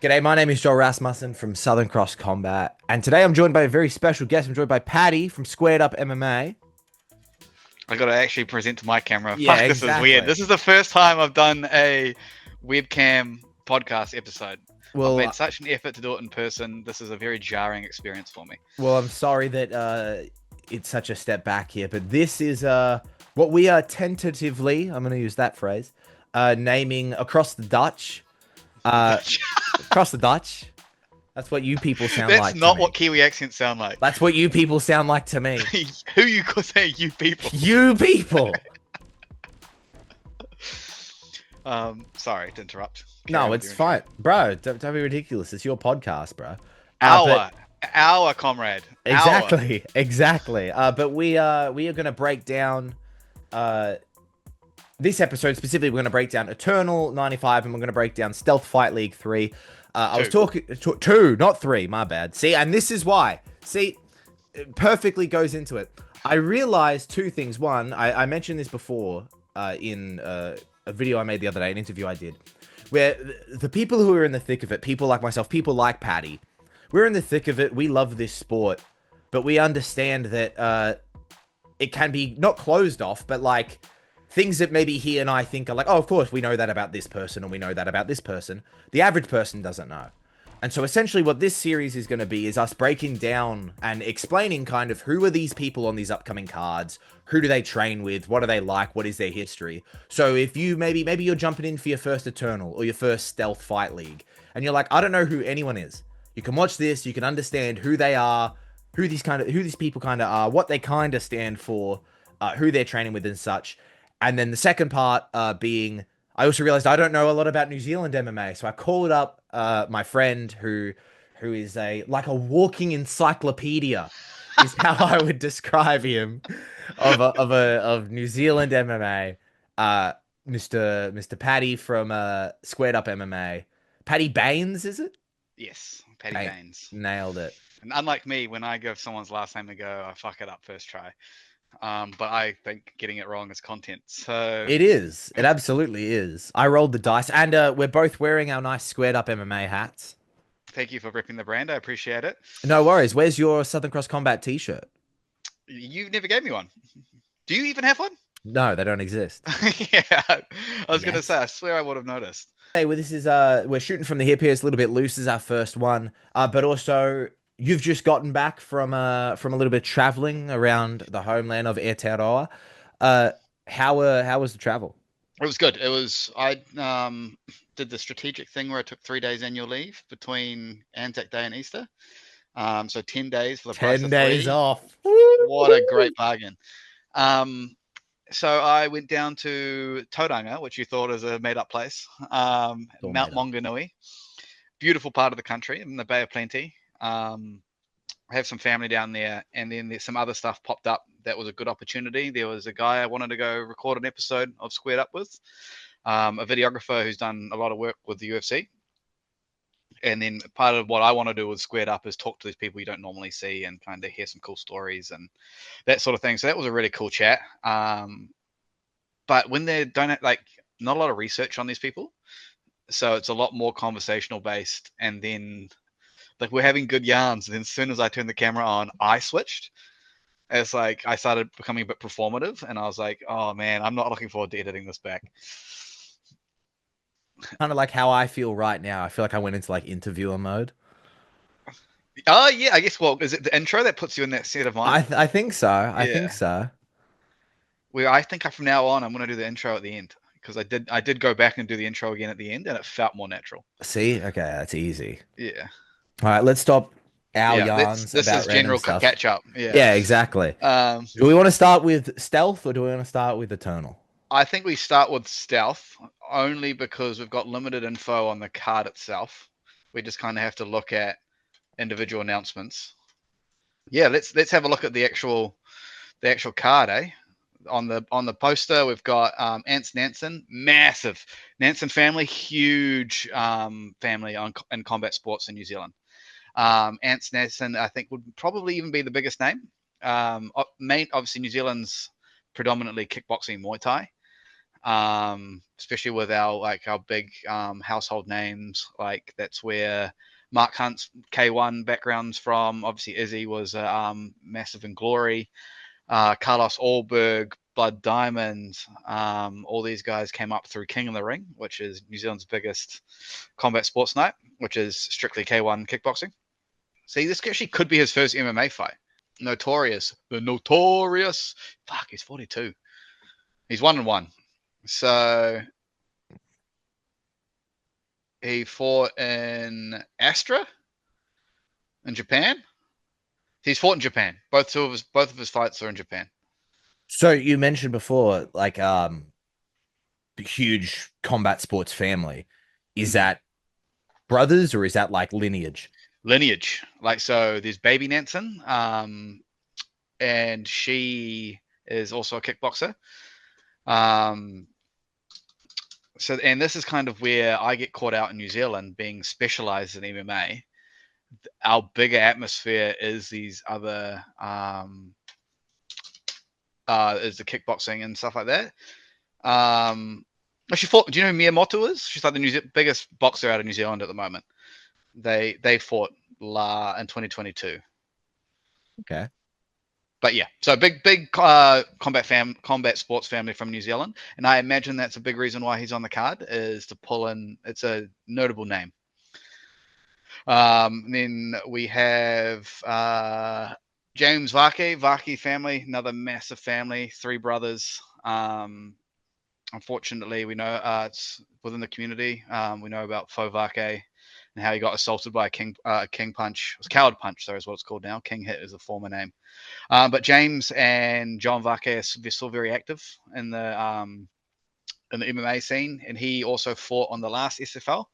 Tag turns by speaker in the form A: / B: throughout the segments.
A: G'day, my name is Joel Rasmussen from Southern Cross Combat, and today I'm joined by a very special guest. I'm joined by Paddy from Squared Up MMA.
B: I got to actually present to my camera.
A: Yeah,
B: Fuck, this is weird.
A: exactly.
B: This is the first time I've done a webcam podcast episode. I've made
A: Well,
B: such an effort to do it in person. This is a very jarring experience for me.
A: well, I'm sorry that it's such a step back here, but this is what we are tentatively, I'm going to use that phrase, naming across the Dutch. Across the Dutch. That's what you people sound
B: That's
A: like to
B: not
A: me.
B: what Kiwi accents sound like.
A: That's what you people sound like to me.
B: Who you could say you people?
A: You people.
B: Sorry to interrupt.
A: No, it's fine, bro. Don't be ridiculous. It's your podcast, bro.
B: Our comrade.
A: Exactly, exactly. But we are going to break down this episode specifically. We're going to break down Eternal 95, and we're going to break down Stealth Fight League 3. I was talking two, not three. My bad. See, and this is why. See, it perfectly goes into it. I realized two things. One, I mentioned this before in a video I made the other day, an interview I did, where the people who are in the thick of it, people like myself, people like Paddy, we're in the thick of it. We love this sport, but we understand that it can be not closed off, but like things that maybe he and I think are like, oh, of course, we know that about this person, and we know that about this person. The average person doesn't know. And so essentially what this series is going to be is us breaking down and explaining kind of who are these people on these upcoming cards, who do they train with, what are they like, what is their history. So if you maybe you're jumping in for your first Eternal or your first Stealth Fight League, and you're like, I don't know who anyone is. You can watch this, you can understand who they are, who these people kind of are, what they kind of stand for, who they're training with and such. And then the second part being, I also realized I don't know a lot about New Zealand MMA, so I called up my friend who is like a walking encyclopedia, is how I would describe him, of New Zealand MMA. Mr. Paddy from Squared Up MMA. Paddy Baynes, is it?
B: Yes, Paddy Baynes.
A: Nailed it.
B: And unlike me, when I give someone's last name a go, I fuck it up first try. But I think getting it wrong is content. So
A: it is. It absolutely is. I rolled the dice, and we're both wearing our nice Squared Up MMA hats.
B: Thank you for ripping the brand. I appreciate it.
A: No worries. Where's your Southern Cross Combat t-shirt?
B: You never gave me one. Do you even have one?
A: No, they don't exist.
B: Yeah, I was going to say, I swear I would have noticed.
A: Hey, well, this is we're shooting from the hip here. It's a little bit loose as our first one, but also you've just gotten back from a little bit of traveling around the homeland of Aotearoa. How was the travel?
B: It was good. I did the strategic thing where I took 3 days annual leave between Anzac Day and Easter. So 10 days for the price of 3.
A: 10 days off.
B: What a great bargain. So I went down to Tauranga, which you thought is a made-up place, Mount Maunganui. Beautiful part of the country in the Bay of Plenty. I have some family down there, and then there's some other stuff popped up that was a good opportunity. There was a guy I wanted to go record an episode of Squared Up with, a videographer who's done a lot of work with the UFC. And then part of what I want to do with Squared Up is talk to these people you don't normally see and kind of hear some cool stories and that sort of thing. So that was a really cool chat. But when they don't have, not a lot of research on these people, so it's a lot more conversational based. And then we're having good yarns, and then as soon as I turned the camera on, I switched. It's like I started becoming a bit performative, and I was like, oh man, I'm not looking forward to editing this back.
A: Kind of like how I feel right now. I feel like I went into interviewer mode.
B: Oh yeah, I guess. Well, is it the intro that puts you in that state of mind?
A: I think so. I think so.
B: Well, I think from now on I'm going to do the intro at the end, because I did go back and do the intro again at the end, and it felt more natural.
A: See, okay, that's easy.
B: Yeah.
A: All right, let's stop our yarns.
B: This is general catch up. Yeah.
A: Yeah, exactly. Do we want to start with Stealth, or do we want to start with Eternal?
B: I think we start with Stealth only because we've got limited info on the card itself. We just kind of have to look at individual announcements. Yeah, let's have a look at the actual card, eh? On the poster, we've got Antz Nansen, massive Nansen family, huge family in combat sports in New Zealand. Antz Nansen, I think, would probably even be the biggest name. Obviously, New Zealand's predominantly kickboxing, Muay Thai. especially with our big household names. Like that's where Mark Hunt's K1 backgrounds from. Obviously, Izzy was massive in Glory. Carlos Allberg, Blood Diamond, all these guys came up through King of the Ring, which is New Zealand's biggest combat sports night, which is strictly K1 kickboxing. See, this actually could be his first MMA fight. Notorious. Fuck, he's 42. He's 1-1. So he fought in Astra in Japan. He's fought in Japan. Both of his fights are in Japan.
A: So you mentioned before, like, huge combat sports family. Is that brothers or is that like lineage?
B: Lineage. Like, so there's Baby Nansen, and she is also a kickboxer. So, and this is kind of where I get caught out in New Zealand, being specialized in MMA. Our bigger atmosphere is these other, is the kickboxing and stuff like that. She fought. Do you know who Miyamoto is? She's like the biggest boxer out of New Zealand at the moment. They fought in 2022.
A: Okay.
B: But yeah, so big combat sports family from New Zealand, and I imagine that's a big reason why he's on the card, is to pull in. It's a notable name. Then we have James Vake family, another massive family, 3 brothers. Unfortunately, we know it's within the community. We know about Fo Vake and how he got assaulted by a king punch. It was coward punch, sorry, is what it's called now. King hit is the former name. But James and John Vake are still very active in the MMA scene, and he also fought on the last SFL.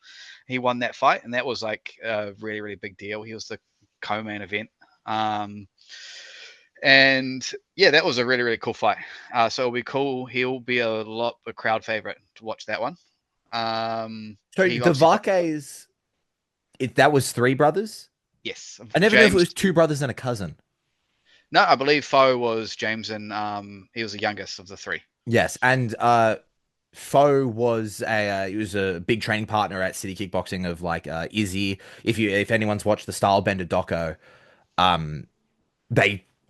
B: He won that fight, and that was like a really, really big deal. He was the co-main event. And yeah, that was a really, really cool fight. So it'll be cool. He'll be a crowd favorite to watch that one.
A: So the Vake's, that was 3 brothers?
B: Yes.
A: I never knew if it was 2 brothers and a cousin.
B: No, I believe Fo was James, and he was the youngest of the 3.
A: Yes, and Fo was a big training partner at City Kickboxing of like Izzy. If anyone's watched the Stylebender doco,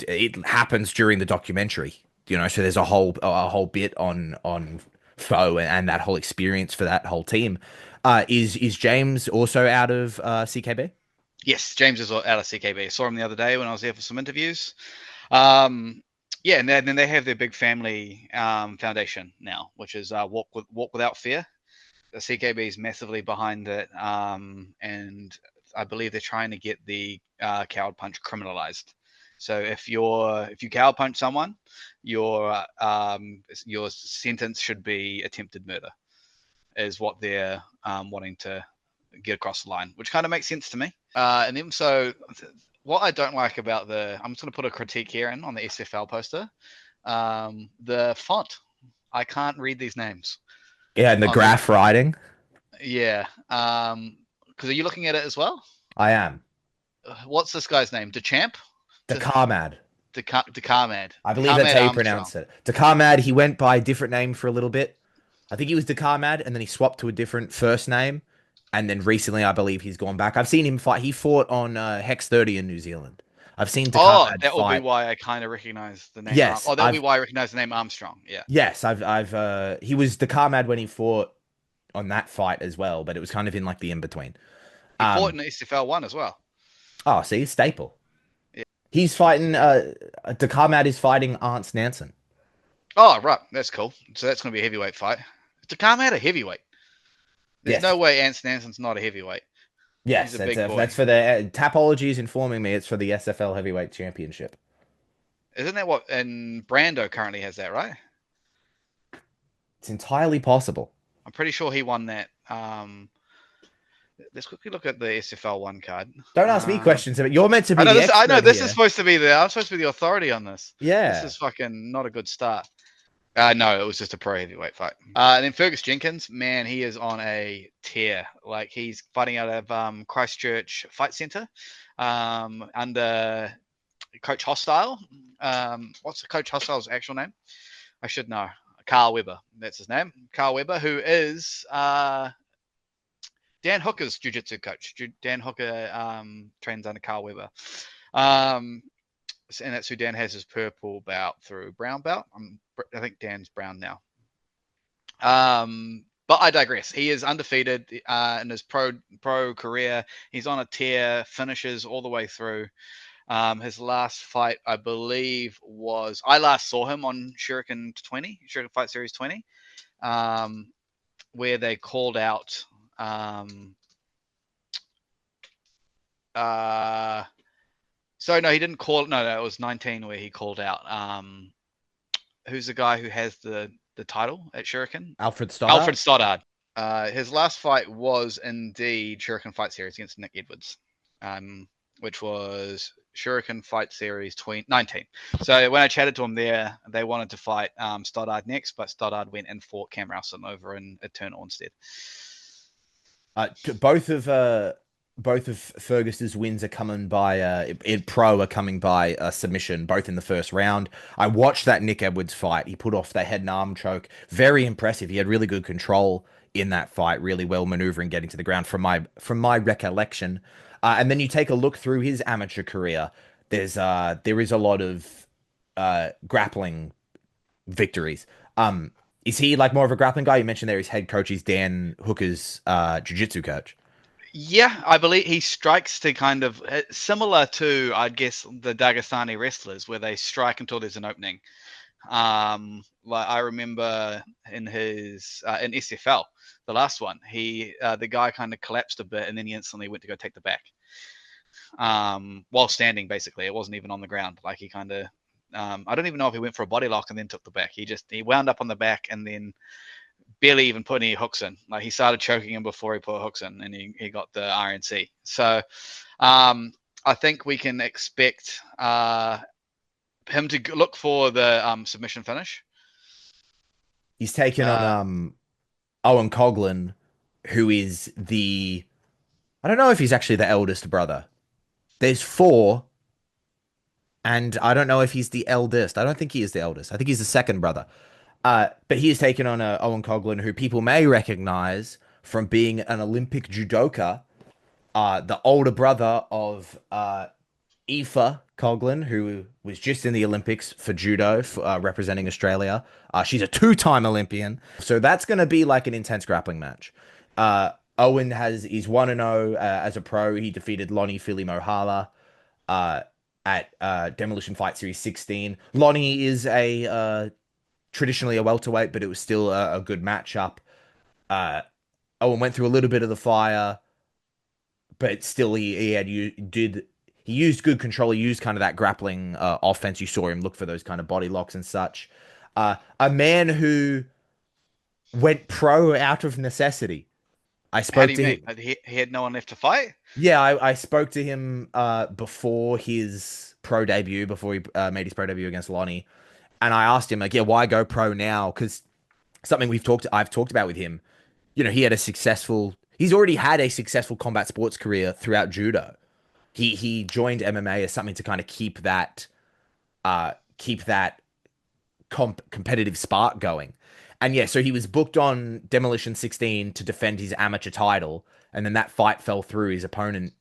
A: it happens during the documentary, so there's a whole bit on Fo and that whole experience for that whole team. Is James also out of CKB?
B: Yes, James is out of CKB. I saw him the other day when I was there for some interviews. Yeah, and then they have their big family foundation now, which is Walk Without Fear. The CKB is massively behind it, and I believe they're trying to get the coward punch criminalized. So if you coward punch someone, your sentence should be attempted murder, is what they're wanting to get across the line, which kind of makes sense to me. And then so what I don't like about I'm just going to put a critique here on the SFL poster. The font, I can't read these names.
A: Yeah, and the graph writing.
B: Yeah. Because are you looking at it as well?
A: I am.
B: What's this guy's name? Dchamad?
A: Dchamad.
B: Dchamad.
A: I believe that's how you pronounce it. Dchamad, he went by a different name for a little bit. I think he was Dchamad, and then he swapped to a different first name. And then recently, I believe he's gone back. I've seen him fight. He fought on Hex 30 in New Zealand. I've seen Dchamad
B: that will be why I kind of recognize the name.
A: Yes.
B: That will be why I recognize the name Armstrong. Yeah.
A: Yes, he was Dchamad when he fought on that fight as well, but it was kind of in like the in-between.
B: He fought in the SFL 1 as well.
A: Oh, see, staple. Yeah. He's fighting, Dchamad is fighting Antz Nansen.
B: Oh, right. That's cool. So that's going to be a heavyweight fight. Is Dchamad a heavyweight? There's no way Antz Nansen's not a heavyweight.
A: Yes, that's for the Tapology is informing me it's for the SFL Heavyweight Championship.
B: Isn't that what? And Brando currently has that, right?
A: It's entirely possible.
B: I'm pretty sure he won that. Let's quickly look at the SFL 1 card.
A: Don't ask me questions. You're meant to be.
B: I know this is supposed to be I'm supposed to be the authority on this.
A: Yeah,
B: this is fucking not a good start. No, it was just a pro heavyweight fight. And then Fergus Jenkins, man, he is on a tear. Like, he's fighting out of Christchurch Fight Centre under Coach Hostile. What's Coach Hostile's actual name? I should know. Carl Weber. That's his name. Carl Weber, who is Dan Hooker's jiu-jitsu coach. Dan Hooker trains under Carl Weber. And that's who Dan has his purple belt through brown belt. I think Dan's brown now. But I digress. He is undefeated in his pro career. He's on a tear, finishes all the way through. His last fight, I believe, I last saw him on Shuriken Fight Series 20, where they called out. So no, he didn't call it. No, it was 19 where he called out. Who's the guy who has the title at Shuriken?
A: Alfred Stoddard.
B: His last fight was indeed Shuriken Fight Series against Nick Edwards, which was Shuriken Fight Series 19. So when I chatted to him there, they wanted to fight Stoddard next, but Stoddard went and fought Cam Rowson over in Eternal instead.
A: Both of Fergus's wins are coming by coming by submission, both in the first round. I watched that Nick Edwards fight. He put off the head and arm choke. Very impressive. He had really good control in that fight, really well maneuvering, getting to the ground from my recollection. And then you take a look through his amateur career. There is a lot of grappling victories. Is he like more of a grappling guy? You mentioned there his head coach is Dan Hooker's jiu-jitsu coach.
B: Yeah, I believe he strikes to kind of similar to, I guess, the Dagestani wrestlers, where they strike until there's an opening. Like I remember in his in SFL, the last one, the guy kind of collapsed a bit and then he instantly went to go take the back, while standing. Basically, it wasn't even on the ground. Like he kind of, I don't even know if he went for a body lock and then took the back. He wound up on the back and then barely even put any hooks in. Like he started choking him before he put hooks in, and he got the RNC. So I think we can expect him to look for the submission finish.
A: He's taken on Owen Coughlin, who is I don't know if he's actually the eldest brother. There's 4, and I don't know if he's the eldest. I don't think he is the eldest. I think he's the second brother. But he has taken on Owen Coughlin, who people may recognize from being an Olympic judoka, the older brother of Aoife Coughlin, who was just in the Olympics for judo, representing Australia. She's a 2-time Olympian. So that's going to be like an intense grappling match. Owen is 1-0 as a pro. He defeated Loni Filimoehala at Demolition Fight Series 16. Loni is traditionally a welterweight, but it was still a good matchup. Owen went through a little bit of the fire, but still he used good control. He used kind of that grappling offense. You saw him look for those kind of body locks and such. A man who went pro out of necessity. I spoke to him.
B: He had no one left to fight?
A: Yeah, I spoke to him before his pro debut, before he made his pro debut against Loni. And I asked him, like, yeah, why go pro now? Because something I've talked about with him, he's already had a successful combat sports career throughout judo. He joined MMA as something to kind of keep that competitive spark going. And yeah, so he was booked on Demolition 16 to defend his amateur title. And then that fight fell through. The opponent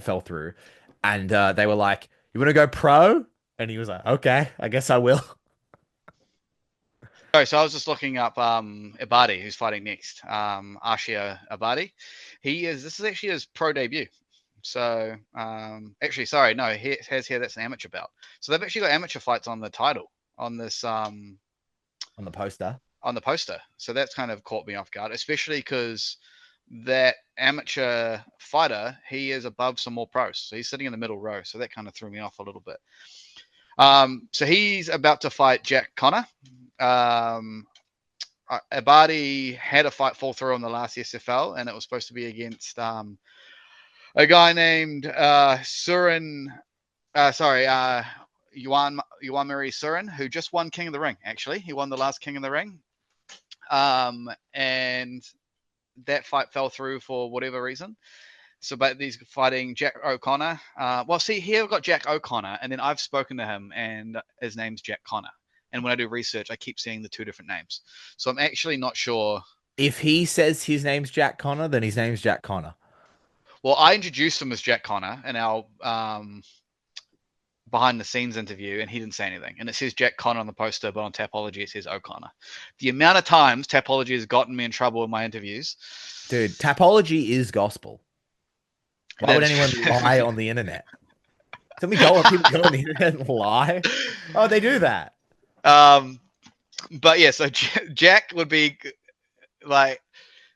A: fell through. And they were like, you want to go pro? And he was like, okay, I guess I will.
B: So I was just looking up Ebadi, who's fighting next. Arshia Ebadi. This is actually his pro debut. So that's an amateur bout. So they've actually got amateur fights on the title on this on
A: the poster.
B: So that's kind of caught me off guard, especially because that amateur fighter, he is above some more pros. So he's sitting in the middle row. So that kind of threw me off a little bit. So he's about to fight Jack Connor. Ebadi had a fight fall through on the last SFL, and it was supposed to be against a guy named Yuan Marie Surin, who just won King of the Ring. Actually, he won the last King of the Ring, and that fight fell through for whatever reason. So, but he's fighting Jack O'Connor. Here we've got Jack O'Connor, and then I've spoken to him, and his name's Jack Connor. And when I do research, I keep seeing the two different names. So I'm actually not sure.
A: If he says his name's Jack Connor, then his name's Jack Connor.
B: Well, I introduced him as Jack Connor in our behind the scenes interview, and he didn't say anything. And it says Jack Connor on the poster, but on Tapology it says O'Connor. The amount of times Tapology has gotten me in trouble in my interviews.
A: Dude, Tapology is gospel. Why would anyone lie on the internet? Can we go on the internet and lie? Oh, they do that.
B: But yeah, so Jack would be like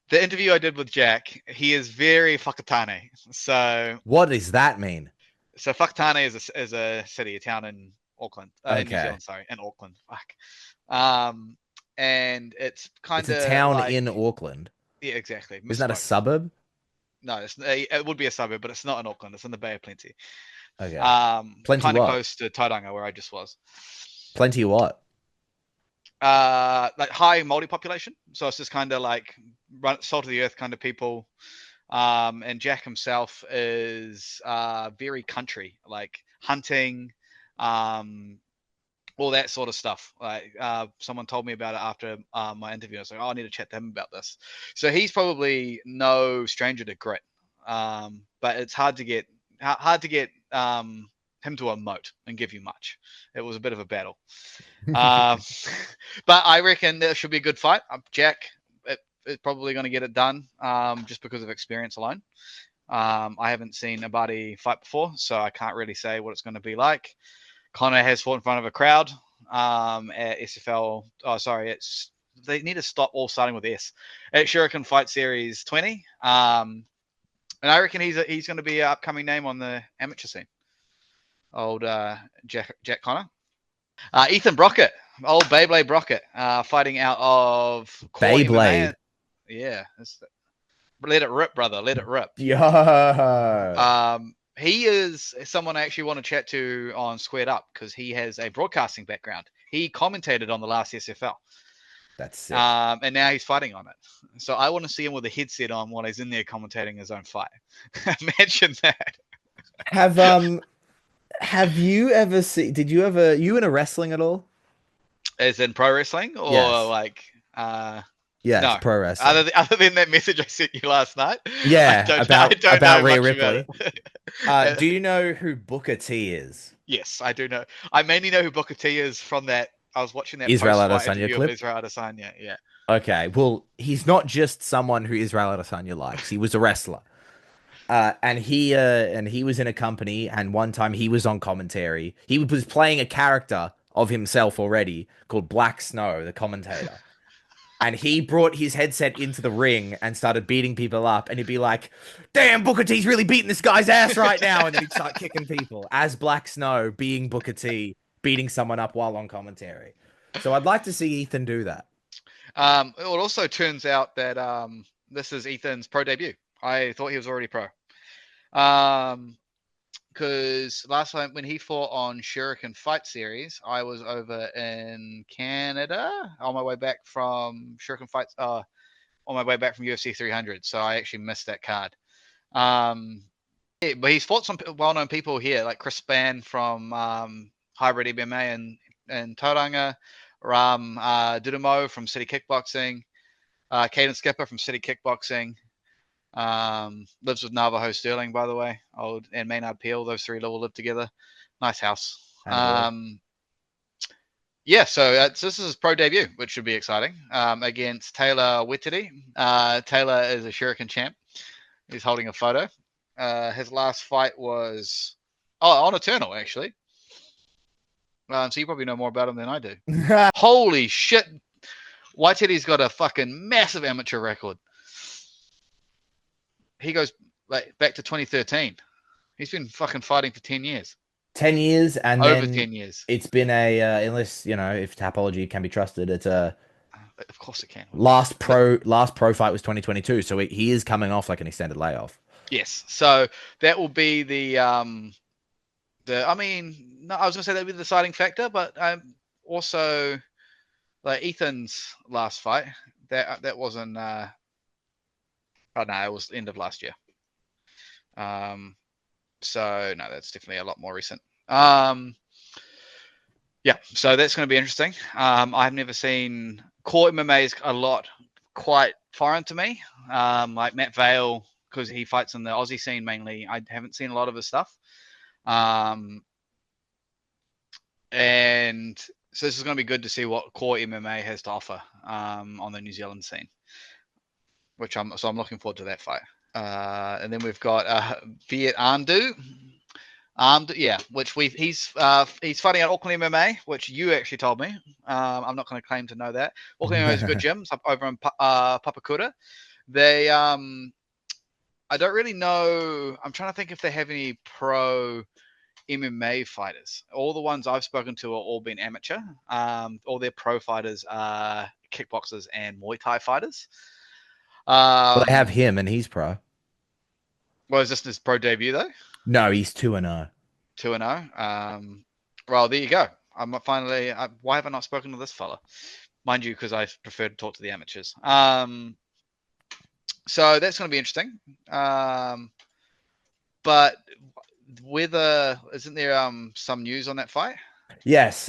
B: the interview I did with Jack. He is very whakatane. So
A: what does that mean?
B: So whakatane is a city, a town in Auckland,
A: okay.
B: In New Zealand. Sorry, in Auckland. Fuck. And it's kind of
A: a town in Auckland.
B: Yeah, exactly.
A: Isn't that a suburb?
B: No, it would be a suburb, but it's not in Auckland. It's in the Bay of Plenty.
A: Okay.
B: Plenty kind of close to Tauranga, where I just was.
A: Plenty what?
B: Like high Māori population. So it's just kind of like salt of the earth kind of people. And Jack himself is very country, like hunting, all that sort of stuff. Like someone told me about it after my interview. I was like, oh, I need to chat to him about this. So he's probably no stranger to grit, but it's hard to get him to emote and give you much. It was a bit of a battle, but I reckon there should be a good fight. Jack is probably going to get it done just because of experience alone. I haven't seen Ebadi fight before, so I can't really say what it's going to be like. Connor has fought in front of a crowd at SFL. Oh, sorry, they need to stop all starting with S at Shuriken Fight Series 20. And I reckon he's going to be an upcoming name on the amateur scene. Old Jack Connor. Ethan Brockett, old Beyblade Brockett, fighting out of
A: Beyblade.
B: Yeah, let it rip, brother. Let it rip.
A: Yeah.
B: He is someone I actually want to chat to on Squared Up because he has a broadcasting background. He commentated on the last SFL.
A: That's sick.
B: And now he's fighting on it. So I want to see him with a headset on while he's in there commentating his own fight. Imagine that.
A: Have you ever seen? Did you ever? You into wrestling at all?
B: As in pro wrestling, or
A: yes.
B: like?
A: Yeah,
B: no.
A: It's pro wrestling.
B: Other than that message I sent you last night.
A: Yeah, about Rhea Ripley.
B: About
A: do you know who Booker T is?
B: Yes, I do know. I mainly know who Booker T is from that. I was watching that
A: Israel
B: post-fight
A: Adesanya clip.
B: Israel Adesanya, yeah.
A: Okay, well, he's not just someone who Israel Adesanya likes. He was a wrestler. And he was in a company, and one time he was on commentary. He was playing a character of himself already called Black Snow, the commentator. And he brought his headset into the ring and started beating people up. And he'd be like, damn, Booker T's really beating this guy's ass right now. And then he'd start kicking people as Black Snow, being Booker T, beating someone up while on commentary. So I'd like to see Ethan do that.
B: It also turns out that this is Ethan's pro debut. I thought he was already pro. Because last time when he fought on Shuriken Fight Series, I was over in Canada on my way back from Shuriken Fights, on my way back from UFC 300. So I actually missed that card. Yeah, but he's fought some well-known people here, like Chris Spann from Hybrid MMA and Tauranga, Raam Didumo from City Kickboxing, Caden Skipper from City Kickboxing. Lives with Navajo Sterling, by the way, and Maynard Peel. Those three all live together. Nice house. Yeah, so this is his pro debut, which should be exciting. Against Taylor Wetiti. Taylor is a Shuriken champ. He's holding a photo. His last fight was on Eternal, actually. So you probably know more about him than I do. Holy shit! Waititi's got a fucking massive amateur record. He goes back to 2013. He's been fucking fighting for 10 years.
A: 10 years, and
B: over 10 years.
A: It's been unless if Tapology can be trusted, it's a.
B: Of course it can.
A: Last pro fight was 2022, so he is coming off like an extended layoff.
B: Yes, so that will be the. I mean, no, I was gonna say that would be the deciding factor, but also, like Ethan's last fight, that wasn't. Oh no, it was the end of last year. So no, that's definitely a lot more recent. Yeah, so that's going to be interesting. I've never seen core MMA is a lot quite foreign to me. Like Matt Vale, because he fights in the Aussie scene mainly. I haven't seen a lot of his stuff. And so this is going to be good to see what core MMA has to offer on the New Zealand scene, which I'm looking forward to that fight. And then we've got Viet Anh Do. Which he's fighting at Auckland MMA, which you actually told me. I'm not going to claim to know that. Auckland MMA is a good gym. It's up over in Papakura. They I don't really know. I'm trying to think if they have any pro MMA fighters. All the ones I've spoken to are all been amateur. All their pro fighters are kickboxers and Muay Thai fighters.
A: Well, they have him, and he's pro.
B: Well, is this his pro debut though?
A: No, he's 2-0.
B: 2-0. Well, there you go. I'm finally. Why have I not spoken to this fella? Mind you, because I prefer to talk to the amateurs. So that's going to be interesting. But isn't there some news on that fight?
A: Yes.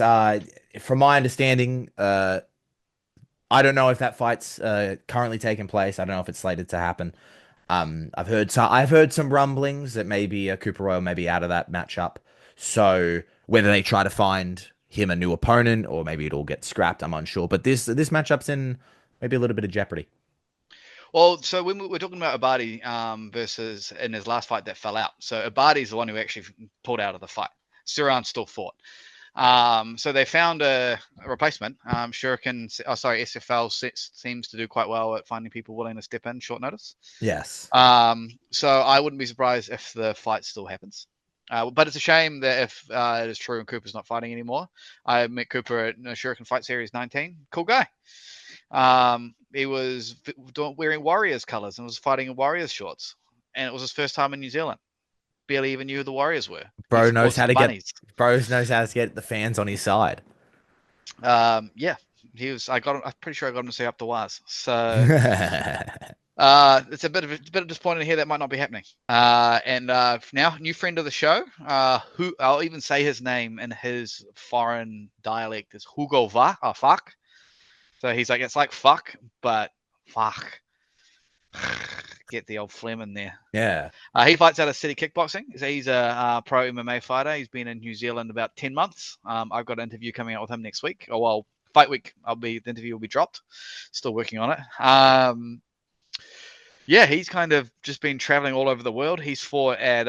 A: From my understanding, I don't know if that fight's currently taking place. I don't know if it's slated to happen. I've heard some rumblings that maybe Cooper Royal may be out of that matchup. So whether they try to find him a new opponent or maybe it'll get scrapped, I'm unsure. But this matchup's in maybe a little bit of jeopardy.
B: Well, so when we're talking about Ebadi versus in his last fight that fell out. So Ebadi's the one who actually pulled out of the fight. Suran still fought. So they found a replacement. SFL seems to do quite well at finding people willing to step in short notice.
A: Yes.
B: So I wouldn't be surprised if the fight still happens. But it's a shame that if it is true and Cooper's not fighting anymore. I met Cooper at Shuriken Fight Series 19. Cool guy. He was wearing Warriors colors and was fighting in Warriors shorts. And it was his first time in New Zealand. Barely even knew who the Warriors were.
A: Bro knows how to get the fans on his side.
B: Yeah, he was. I'm pretty sure I got him to say up to Waz. So it's a bit disappointing to hear that might not be happening. And now new friend of the show, who I'll even say his name in his foreign dialect is Hugo Vach. So he's like, it's like fuck, but fuck. Get the old phlegm in there.
A: Yeah.
B: He fights out of City Kickboxing. So he's a pro MMA fighter. He's been in New Zealand about 10 months. I've got an interview coming out with him next week. Fight week. The interview will be dropped. Still working on it. Yeah, he's kind of just been traveling all over the world. He's fought at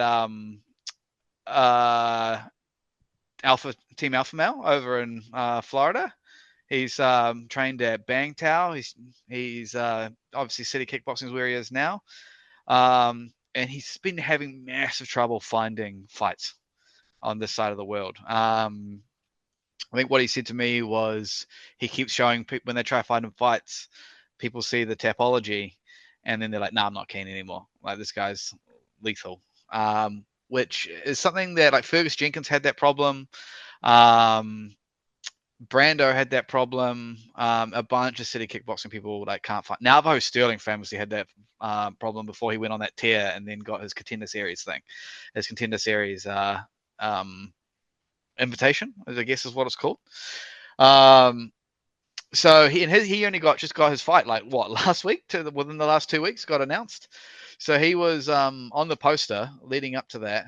B: Team Alpha Male over in Florida. He's trained at Bang Tao. He's obviously City Kickboxing is where he is now. And he's been having massive trouble finding fights on this side of the world. I think what he said to me was he keeps showing people when they try to find him fights, people see the topology and then they're like, nah, I'm not keen anymore. Like, this guy's lethal. Which is something that, like, Fergus Jenkins had that problem. Brando had that problem. A bunch of City Kickboxing people can't fight. Nalvo Sterling famously had that problem before he went on that tear and then got his Contender Series thing. His Contender Series invitation, I guess is what it's called. So he only got his fight last week, within the last 2 weeks, got announced. So he was on the poster leading up to that,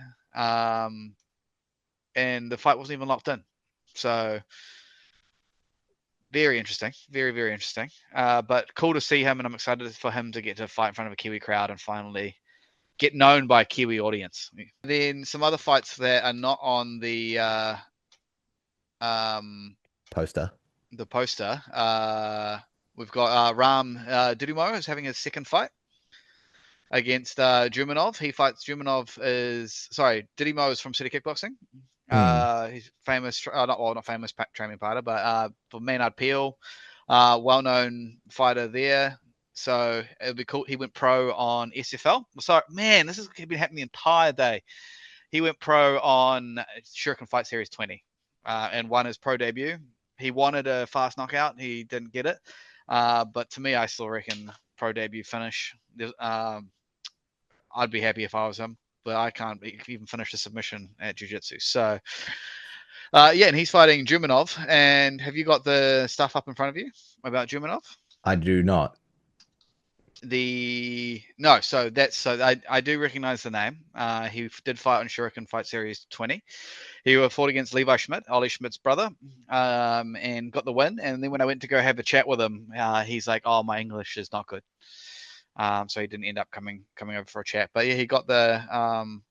B: and the fight wasn't even locked in. So very interesting, very, very interesting. But cool to see him, and I'm excited for him to get to fight in front of a Kiwi crowd and finally get known by a Kiwi audience. Then some other fights that are not on the
A: poster.
B: The poster. We've got Raam Didumo is having his second fight against Jumanov. He fights Didumo is from City Kickboxing. He's famous, not famous training fighter, but for Maynard Peel, well-known fighter there. So it'll be cool. He went pro on SFL. Sorry, man, this has been happening the entire day. He went pro on Shuriken Fight Series 20 and won his pro debut. He wanted a fast knockout. He didn't get it. But to me, I still reckon pro debut finish. I'd be happy if I was him, but I can't even finish the submission at jiu-jitsu. So Yeah, and he's fighting Jumanov. And have you got the stuff up in front of you about Jumanov?
A: I do not.
B: I do recognize the name. He did fight on Shuriken Fight Series 20. He fought against Levi Schmidt, Ollie Schmidt's brother, and got the win. And then when I went to go have a chat with him, he's like, "Oh, my English is not good," so he didn't end up coming over for a chat. But yeah, he got the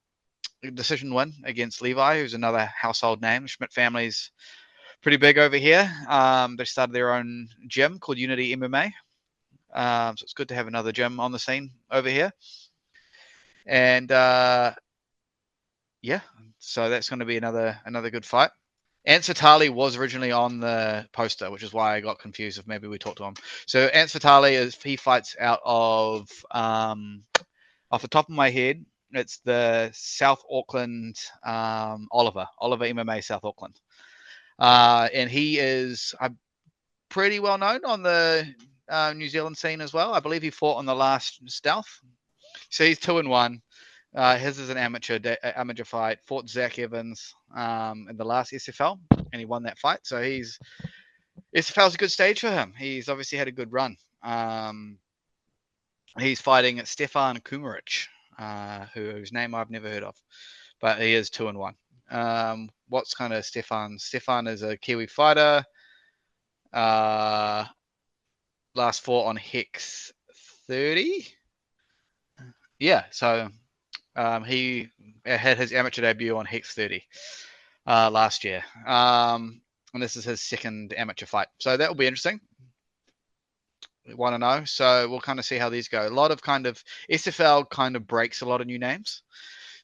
B: decision win against Levi, who's another household name. The Schmidt family's pretty big over here. They started their own gym called Unity MMA. So it's good to have another gym on the scene over here. And yeah, so that's going to be another good fight. Antz Vitale was originally on the poster, which is why I got confused if maybe we talked to him. So Antz Vitale he fights out of off the top of my head, it's the South Auckland Oliver MMA South Auckland. And he is pretty well known on the New Zealand scene as well. I believe he fought on the last Stealth. So he's 2-1. His is an amateur fight. Fought Zach Evans in the last SFL, and he won that fight. So SFL's a good stage for him. He's obviously had a good run. He's fighting Stefan Kumaric, whose name I've never heard of, but he is 2-1. What's kind of Stefan? Stefan is a Kiwi fighter. Last fought on Hex 30. Yeah, so he had his amateur debut on Hex 30 last year. And this is his second amateur fight. So that will be interesting. We want to know. So we'll kind of see how these go. A lot of kind of SFL kind of breaks a lot of new names.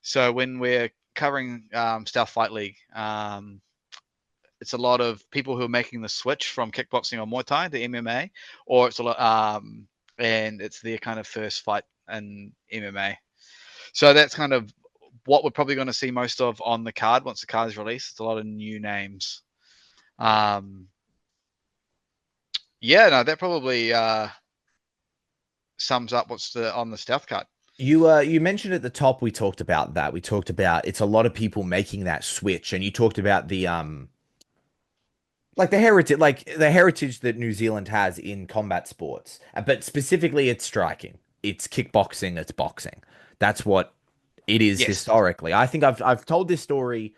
B: So when we're covering Stealth Fight League, it's a lot of people who are making the switch from kickboxing or Muay Thai to MMA, or it's a lot, and it's their kind of first fight in MMA. So that's kind of what we're probably going to see most of on the card once the card is released. It's a lot of new names. Yeah, no, that probably sums up what's on the Stealth card.
A: You mentioned at the top, we talked about that. We talked about it's a lot of people making that switch, and you talked about the like the heritage that New Zealand has in combat sports, but specifically it's striking, it's kickboxing, it's boxing. That's what it is historically. I think I've told this story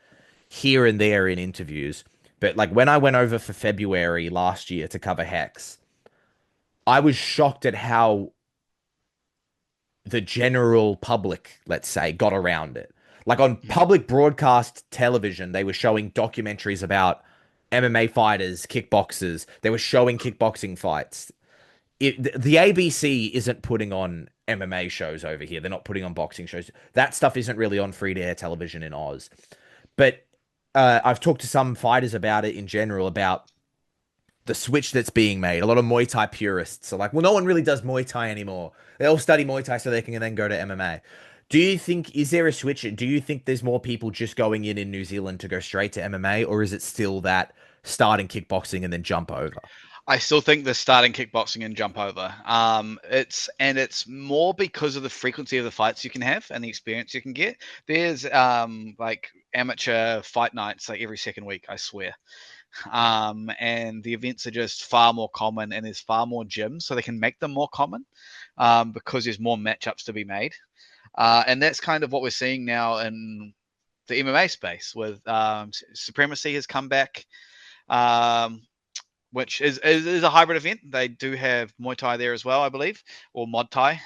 A: here and there in interviews, but like when I went over for February last year to cover Hex, I was shocked at how the general public, let's say, got around it. Like on public broadcast television, they were showing documentaries about MMA fighters, kickboxers. They were showing kickboxing fights. The ABC isn't putting on MMA shows over here. They're not putting on boxing shows. That stuff isn't really on free-to-air television in Oz. But I've talked to some fighters about it in general, about the switch that's being made. A lot of Muay Thai purists are like, well, no one really does Muay Thai anymore. They all study Muay Thai so they can then go to MMA. Do you think, is there a switch? Do you think there's more people just going in New Zealand to go straight to MMA, or is it still that starting kickboxing and then jump over?
B: I still think the starting kickboxing and jump over. It's more because of the frequency of the fights you can have and the experience you can get. There's like amateur fight nights like every second week, I swear. And the events are just far more common, and there's far more gyms, so they can make them more common because there's more matchups to be made. And that's kind of what we're seeing now in the MMA space with Supremacy has come back. Which is a hybrid event. They do have Muay Thai there as well, I believe, or Mod Thai.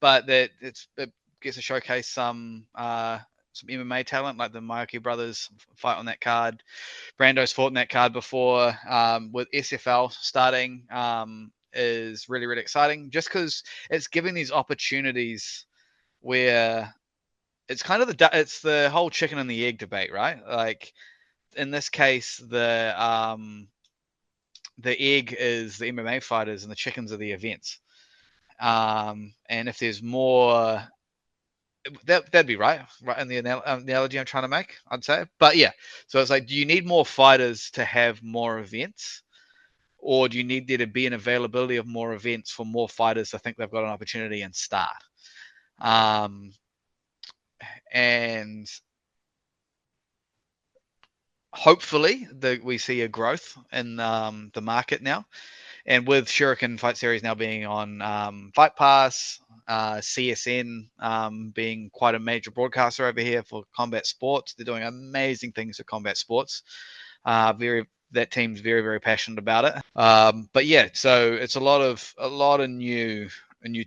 B: But it gets to showcase some MMA talent, like the Mayoki brothers fight on that card. Brando's fought in that card before. With SFL starting is really, really exciting, just because it's giving these opportunities where it's kind of it's the whole chicken and the egg debate, right? Like, in this case, the egg is the MMA fighters and the chickens are the events. And if there's more, that'd be right in the analogy I'm trying to make, I'd say. But yeah, so it's like, do you need more fighters to have more events, or do you need there to be an availability of more events for more fighters to think they've got an opportunity and start? And hopefully we see a growth in the market now. And with Shuriken Fight Series now being on Fight Pass, CSN being quite a major broadcaster over here for combat sports, they're doing amazing things for combat sports. That team's very, very passionate about it. But yeah, so it's a lot of new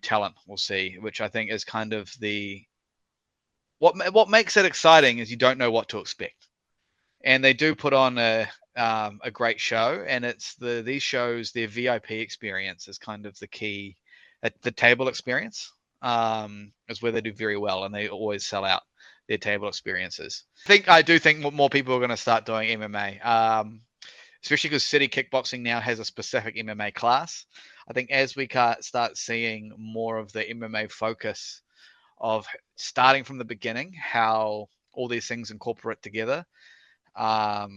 B: talent we'll see, which I think is kind of what makes it exciting is you don't know what to expect, and they do put on a great show, and it's these shows, their VIP experience is kind of the key. The table experience is where they do very well, and they always sell out their table experiences. I do think more people are going to start doing MMA, especially because City Kickboxing now has a specific MMA class. I think as we start seeing more of the MMA focus of starting from the beginning, how all these things incorporate together, I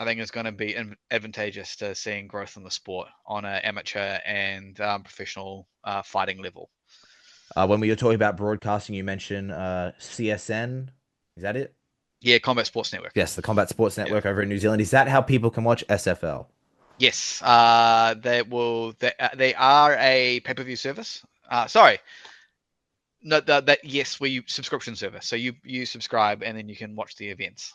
B: think it's going to be advantageous to seeing growth in the sport on an amateur and professional fighting level.
A: When we were talking about broadcasting, you mentioned CSN. Is that it?
B: Yeah, Combat Sports Network.
A: Yes, the Combat Sports Network over in New Zealand. Is that how people can watch SFL?
B: Yes, they are a pay-per-view service. Sorry. No, yes, we subscription service. So you subscribe and then you can watch the events.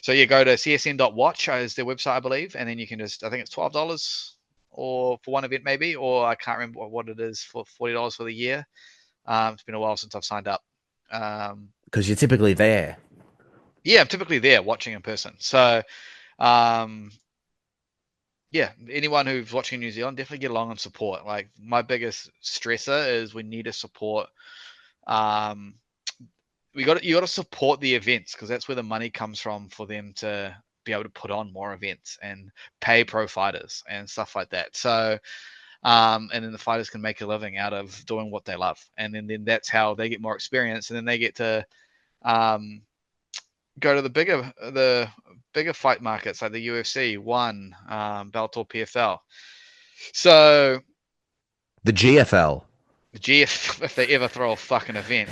B: So you go to csn.watch is their website, I believe, and then you can I think it's $12 or for one event maybe, or I can't remember what it is for $40 for the year. It's been a while since I've signed up.
A: Because you're typically there.
B: Yeah, I'm typically there watching in person. So, yeah, anyone who's watching in New Zealand, definitely get along and support. Like my biggest stressor is we need to support. You got to support the events because that's where the money comes from for them to be able to put on more events and pay pro fighters and stuff like that. So, and then the fighters can make a living out of doing what they love, and then that's how they get more experience, and then they get to go to the bigger fight markets like the UFC, One, Bellator, PFL. So
A: the GFL.
B: If they ever throw a fucking event.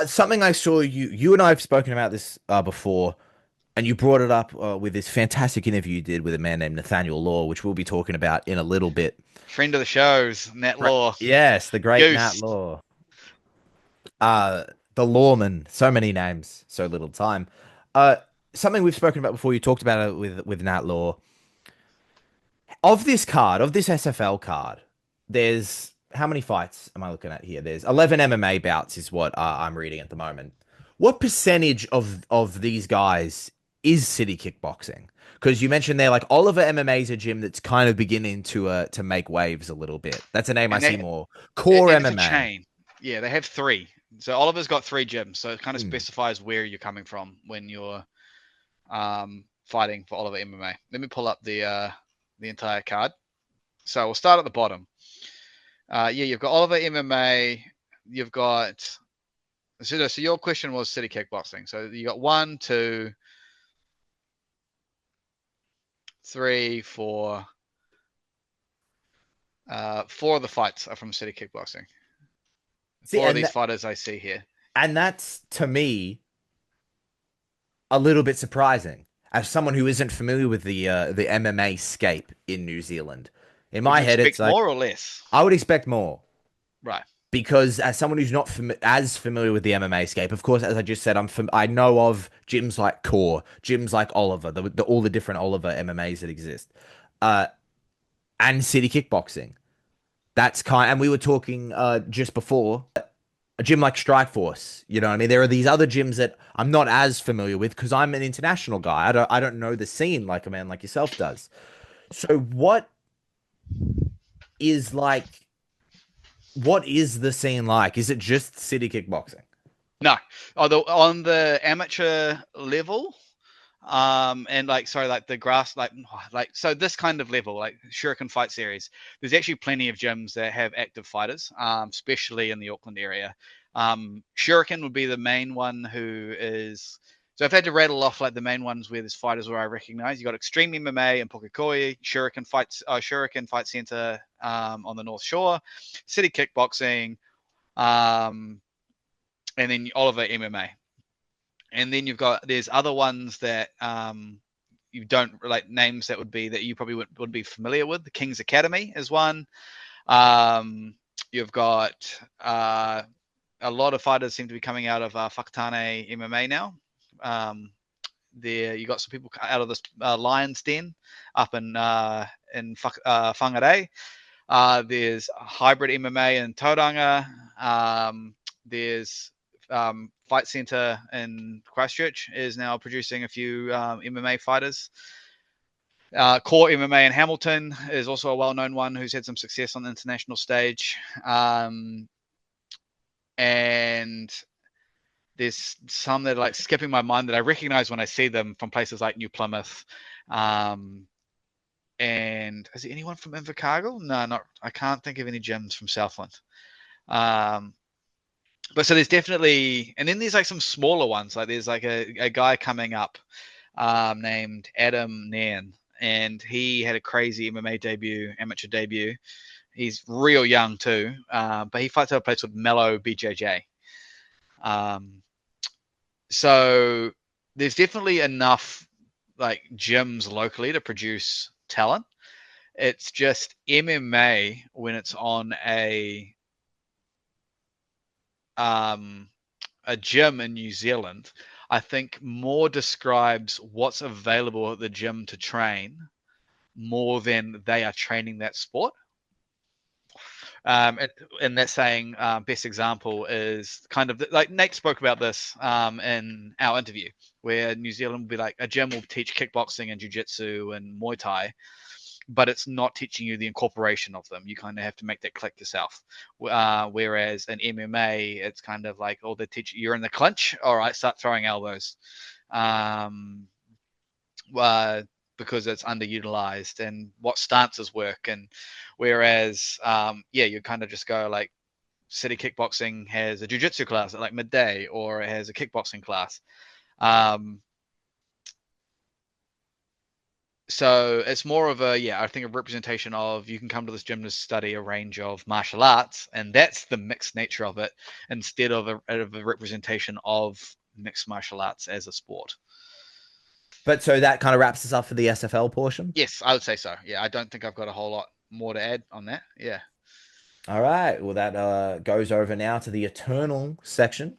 A: Something I saw you and I have spoken about this before, and you brought it up with this fantastic interview you did with a man named Nathaniel Law, which we'll be talking about in a little bit.
B: Friend of the shows, Nat Law.
A: Yes, the great Nat Law. The lawman. So many names, so little time. Something we've spoken about before. You talked about it with Nat Law. Of this SFL card, there's how many fights am I looking at here? There's 11 MMA bouts is what I'm reading at the moment. What percentage of these guys is City Kickboxing? Because you mentioned there, like Oliver MMA is a gym that's kind of beginning to make waves a little bit. That's a name I see more. Core MMA.
B: It's a chain. Yeah, they have 3. So Oliver's got 3 gyms, so it kind of specifies where you're coming from when you're fighting for Oliver MMA. Let me pull up the entire card. So we'll start at the bottom. You've got Oliver MMA. You've got so your question was City Kickboxing. So you got 1, 2, 3, 4. 4 of the fights are from City Kickboxing. 4 of these fighters I see here.
A: And that's, to me, a little bit surprising. As someone who isn't familiar with the MMA scape in New Zealand. In my head, it's like...
B: more or less?
A: I would expect more.
B: Right.
A: Because as someone who's not as familiar with the MMA scape, of course, as I just said, I know of gyms like Core, gyms like Oliver, all the different Oliver MMAs that exist. And City Kickboxing. And we were talking just before, a gym like Strikeforce, you know what I mean? There are these other gyms that I'm not as familiar with because I'm an international guy. I don't know the scene like a man like yourself does. So what is the scene like? Is it just City Kickboxing?
B: No. On the amateur level, and like the grass, so this kind of level, like Shuriken Fight Series, there's actually plenty of gyms that have active fighters, especially in the Auckland area. Shuriken would be the main one who is. So if I had to rattle off like the main ones where there's fighters where I recognize, you got Extreme MMA and Pukekohe, Shuriken Fight Center on the North Shore, City Kickboxing, and then Oliver MMA. And then there's other ones that you don't like, names that you probably would be familiar with. The King's Academy is one. You've got a lot of fighters seem to be coming out of Whakatane MMA now. There you got some people out of this Lion's Den up in Whangarei. There's hybrid MMA in Tauranga. There's Fight Centre in Christchurch is now producing a few MMA fighters. Core MMA in Hamilton is also a well-known one who's had some success on the international stage. And there's some that are like skipping my mind that I recognize when I see them from places like New Plymouth. And is there anyone from Invercargill? No, I can't think of any gyms from Southland. But so there's definitely, and then there's like some smaller ones. Like there's like a guy coming up named Antz Nansen, and he had a crazy MMA amateur debut. He's real young too, but he fights at a place called Mellow BJJ. So there's definitely enough like gyms locally to produce talent. It's just MMA when it's on a gym in New Zealand, I think more describes what's available at the gym to train more than they are training that sport. And that's saying best example is kind of like Nate spoke about this in our interview, where New Zealand will be like a gym will teach kickboxing and jiu-jitsu and Muay Thai, but it's not teaching you the incorporation of them. You kind of have to make that click yourself. Whereas in MMA, it's kind of like, oh, they teach you're in the clinch. All right, start throwing elbows. Because it's underutilized and what stances work. And whereas, you kind of just go like City Kickboxing has a jiu-jitsu class at like midday, or it has a kickboxing class. So it's more of I think a representation of you can come to this gym to study a range of martial arts, and that's the mixed nature of it, instead of a representation of mixed martial arts as a sport.
A: But so that kind of wraps us up for the SFL portion?
B: Yes, I would say so. Yeah, I don't think I've got a whole lot more to add on that. Yeah.
A: All right. Well, that goes over now to the Eternal section.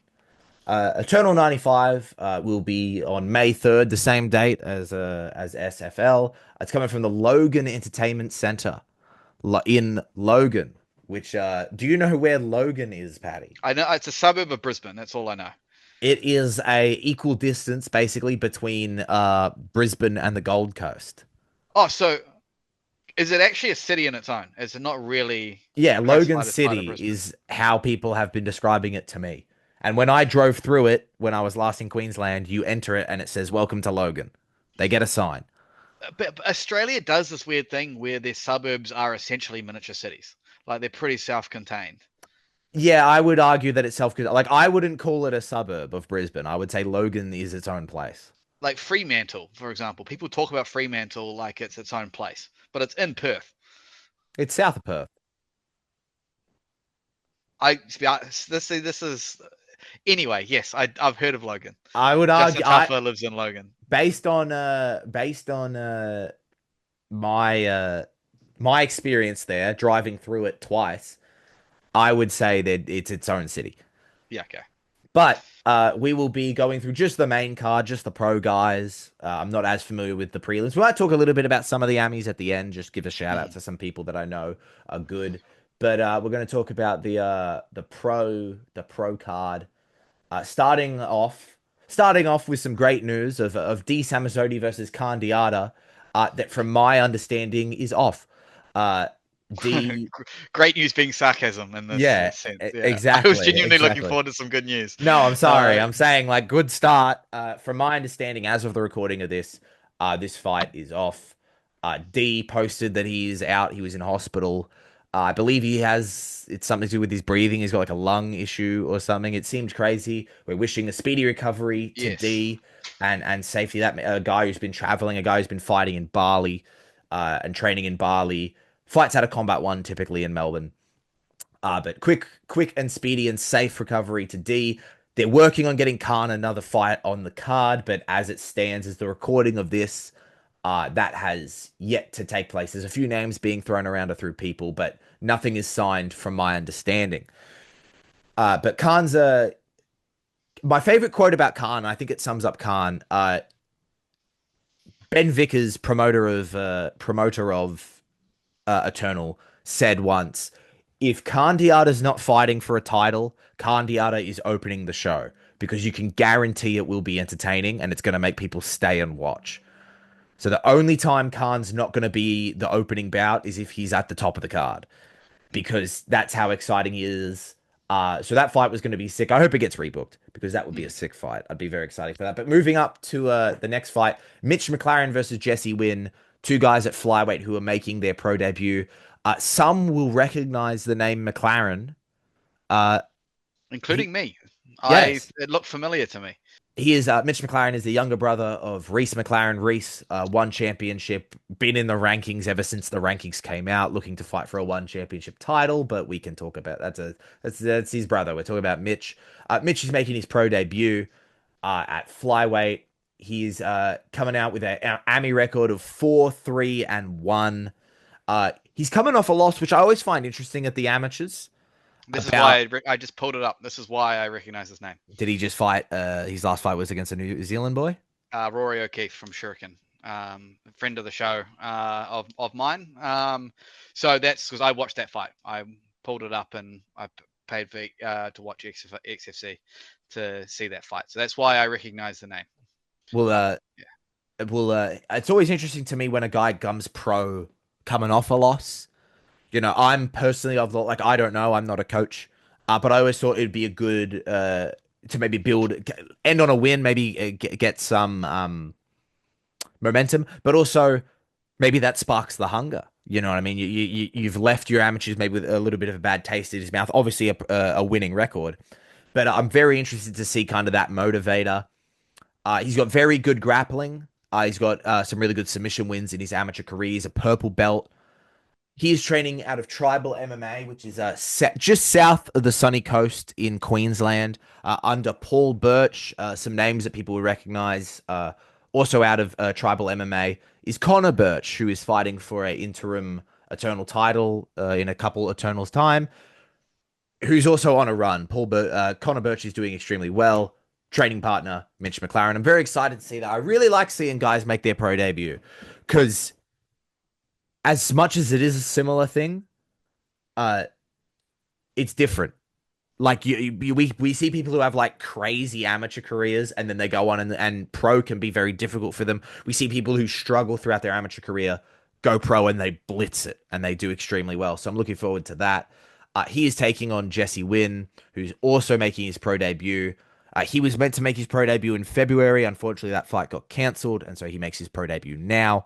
A: Eternal 95 will be on May 3rd, the same date as SFL. It's coming from the Logan Entertainment Centre in Logan, which, do you know where Logan is, Paddy?
B: I know it's a suburb of Brisbane. That's all I know.
A: It is a equal distance, basically, between Brisbane and the Gold Coast.
B: Oh, so is it actually a city in its own? Is it not really?
A: Yeah, Logan City is how people have been describing it to me. And when I drove through it, when I was last in Queensland, you enter it and it says, "Welcome to Logan." They get a sign.
B: But Australia does this weird thing where their suburbs are essentially miniature cities. Like they're pretty self-contained.
A: Yeah, I would argue that it's self-contained. Like, I wouldn't call it a suburb of Brisbane. I would say Logan is its own place.
B: Like Fremantle, for example. People talk about Fremantle like it's its own place, but it's in Perth.
A: It's south of Perth.
B: This is anyway. Yes, I've heard of Logan.
A: I would argue
B: Justin lives in Logan.
A: Based on my experience there, driving through it twice, I would say that it's its own city.
B: Yeah, okay.
A: But we will be going through just the main card, just the pro guys. I'm not as familiar with the prelims. We might talk a little bit about some of the ammies at the end, just give a shout out to some people that I know are good. But we're going to talk about the pro card. Starting off with some great news of Samasoni versus Deatta, that from my understanding is off.
B: Great news being sarcasm in this sense. Yeah.
A: Exactly.
B: I was genuinely looking forward to some good news.
A: No, I'm sorry. I'm saying like good start. From my understanding, as of the recording of this fight is off. D posted that he is out. He was in hospital. I believe it's something to do with his breathing. He's got like a lung issue or something. It seemed crazy. We're wishing a speedy recovery to D and safety. That a guy who's been traveling, a guy who's been fighting in Bali and training in Bali. Fights out of Combat 1 typically in Melbourne. But quick and speedy and safe recovery to D. They're working on getting Khan another fight on the card, but as it stands, as the recording of this, that has yet to take place. There's a few names being thrown around through people, but nothing is signed from my understanding. But Khan's my favorite quote about Khan, I think it sums up Khan. Ben Vickers, promoter of Eternal, said once, if Khan Deatta's not fighting for a title, Khan Deatta is opening the show because you can guarantee it will be entertaining and it's going to make people stay and watch. So the only time Khan's not going to be the opening bout is if he's at the top of the card, because that's how exciting he is. So that fight was going to be sick. I hope it gets rebooked because that would be a sick fight. I'd be very excited for that. But moving up to the next fight, Mitch McLaren versus Jesse Wynne, two guys at flyweight who are making their pro debut. Some will recognize the name McLaren.
B: Including me.
A: Yes.
B: It looked familiar to me.
A: He is Mitch McLaren is the younger brother of Reese McLaren. Reese won championship, been in the rankings ever since the rankings came out, looking to fight for a one championship title. But we can talk about that's his brother. We're talking about Mitch. Mitch is making his pro debut at flyweight. He's coming out with an ammy record of 4-3-1. He's coming off a loss, which I always find interesting at the amateurs.
B: This is why I just pulled it up. This is why I recognize his name.
A: Did he just fight? His last fight was against a New Zealand boy?
B: Rory O'Keefe from Shuriken, a friend of the show of mine. So that's because I watched that fight. I pulled it up and I paid to watch XFC to see that fight. So that's why I recognize the name.
A: Well, it's always interesting to me when a guy comes pro coming off a loss. You know, I'm personally of the, like, I don't know, I'm not a coach, but I always thought it'd be a good to maybe end on a win, maybe get some momentum, but also maybe that sparks the hunger. You know what I mean? You've left your amateurs maybe with a little bit of a bad taste in his mouth. Obviously, a winning record, but I'm very interested to see kind of that motivator. He's got very good grappling. He's got some really good submission wins in his amateur career. He's a purple belt. He is training out of Tribal MMA, which is just south of the sunny coast in Queensland, under Paul Birch. Some names that people will recognize. Also out of Tribal MMA is Connor Birch, who is fighting for an interim Eternal title in a couple Eternals time, who's also on a run. Connor Birch is doing extremely well. Training partner, Mitch McLaren. I'm very excited to see that. I really like seeing guys make their pro debut because as much as it is a similar thing, it's different. Like we see people who have like crazy amateur careers and then they go on and pro can be very difficult for them. We see people who struggle throughout their amateur career go pro and they blitz it and they do extremely well. So I'm looking forward to that. He is taking on Jesse Wynne, who's also making his pro debut. He was meant to make his pro debut in February. Unfortunately, that fight got cancelled, and so he makes his pro debut now.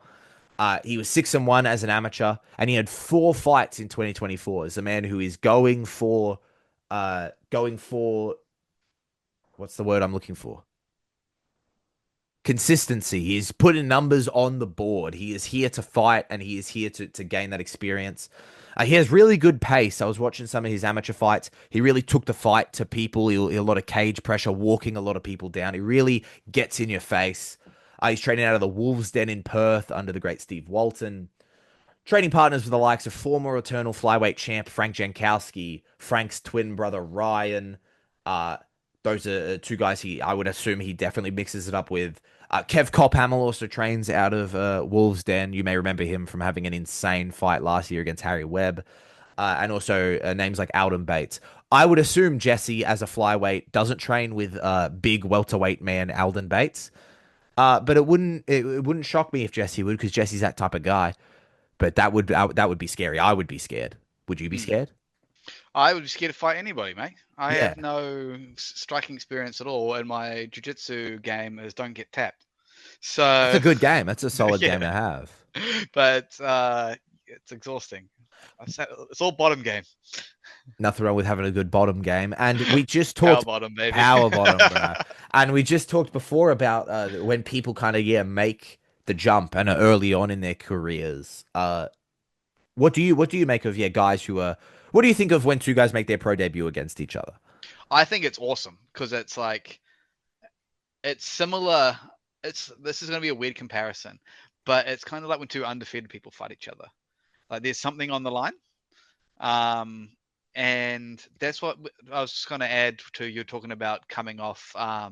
A: He was 6-1 as an amateur, and he had 4 fights in 2024. As a man who is going for what's the word I'm looking for? Consistency. He's putting numbers on the board. He is here to fight, and he is here to gain that experience. He has really good pace. I was watching some of his amateur fights. He really took the fight to people. A lot of cage pressure, walking a lot of people down. He really gets in your face. He's training out of the Wolves Den in Perth under the great Steve Walton. Training partners with the likes of former Eternal flyweight champ Frank Jankowski, Frank's twin brother Ryan. Those are two guys I would assume he definitely mixes it up with. Kev Cophamel also trains out of Wolves Den. You may remember him from having an insane fight last year against Harry Webb. And also names like Alden Bates. I would assume Jesse, as a flyweight, doesn't train with big welterweight man Alden Bates. But it wouldn't shock me if Jesse would, because Jesse's that type of guy. But that would be scary. I would be scared. Would you be scared?
B: I would be scared to fight anybody, mate. I have no striking experience at all, and my jiu-jitsu game is don't get tapped. So
A: it's a good game. That's a solid game to have.
B: But it's exhausting. It's all bottom game.
A: Nothing wrong with having a good bottom game. And we just talked
B: power bottom, baby.
A: Power bottom, bro. And we just talked before about when people kind of make the jump and are early on in their careers. What do you make of guys who are What do you think of when two guys make their pro debut against each other?
B: I think it's awesome because it's like it's similar. This is going to be a weird comparison, but it's kind of like when two undefeated people fight each other. Like there's something on the line. And that's what I was just going to add to you talking about coming off a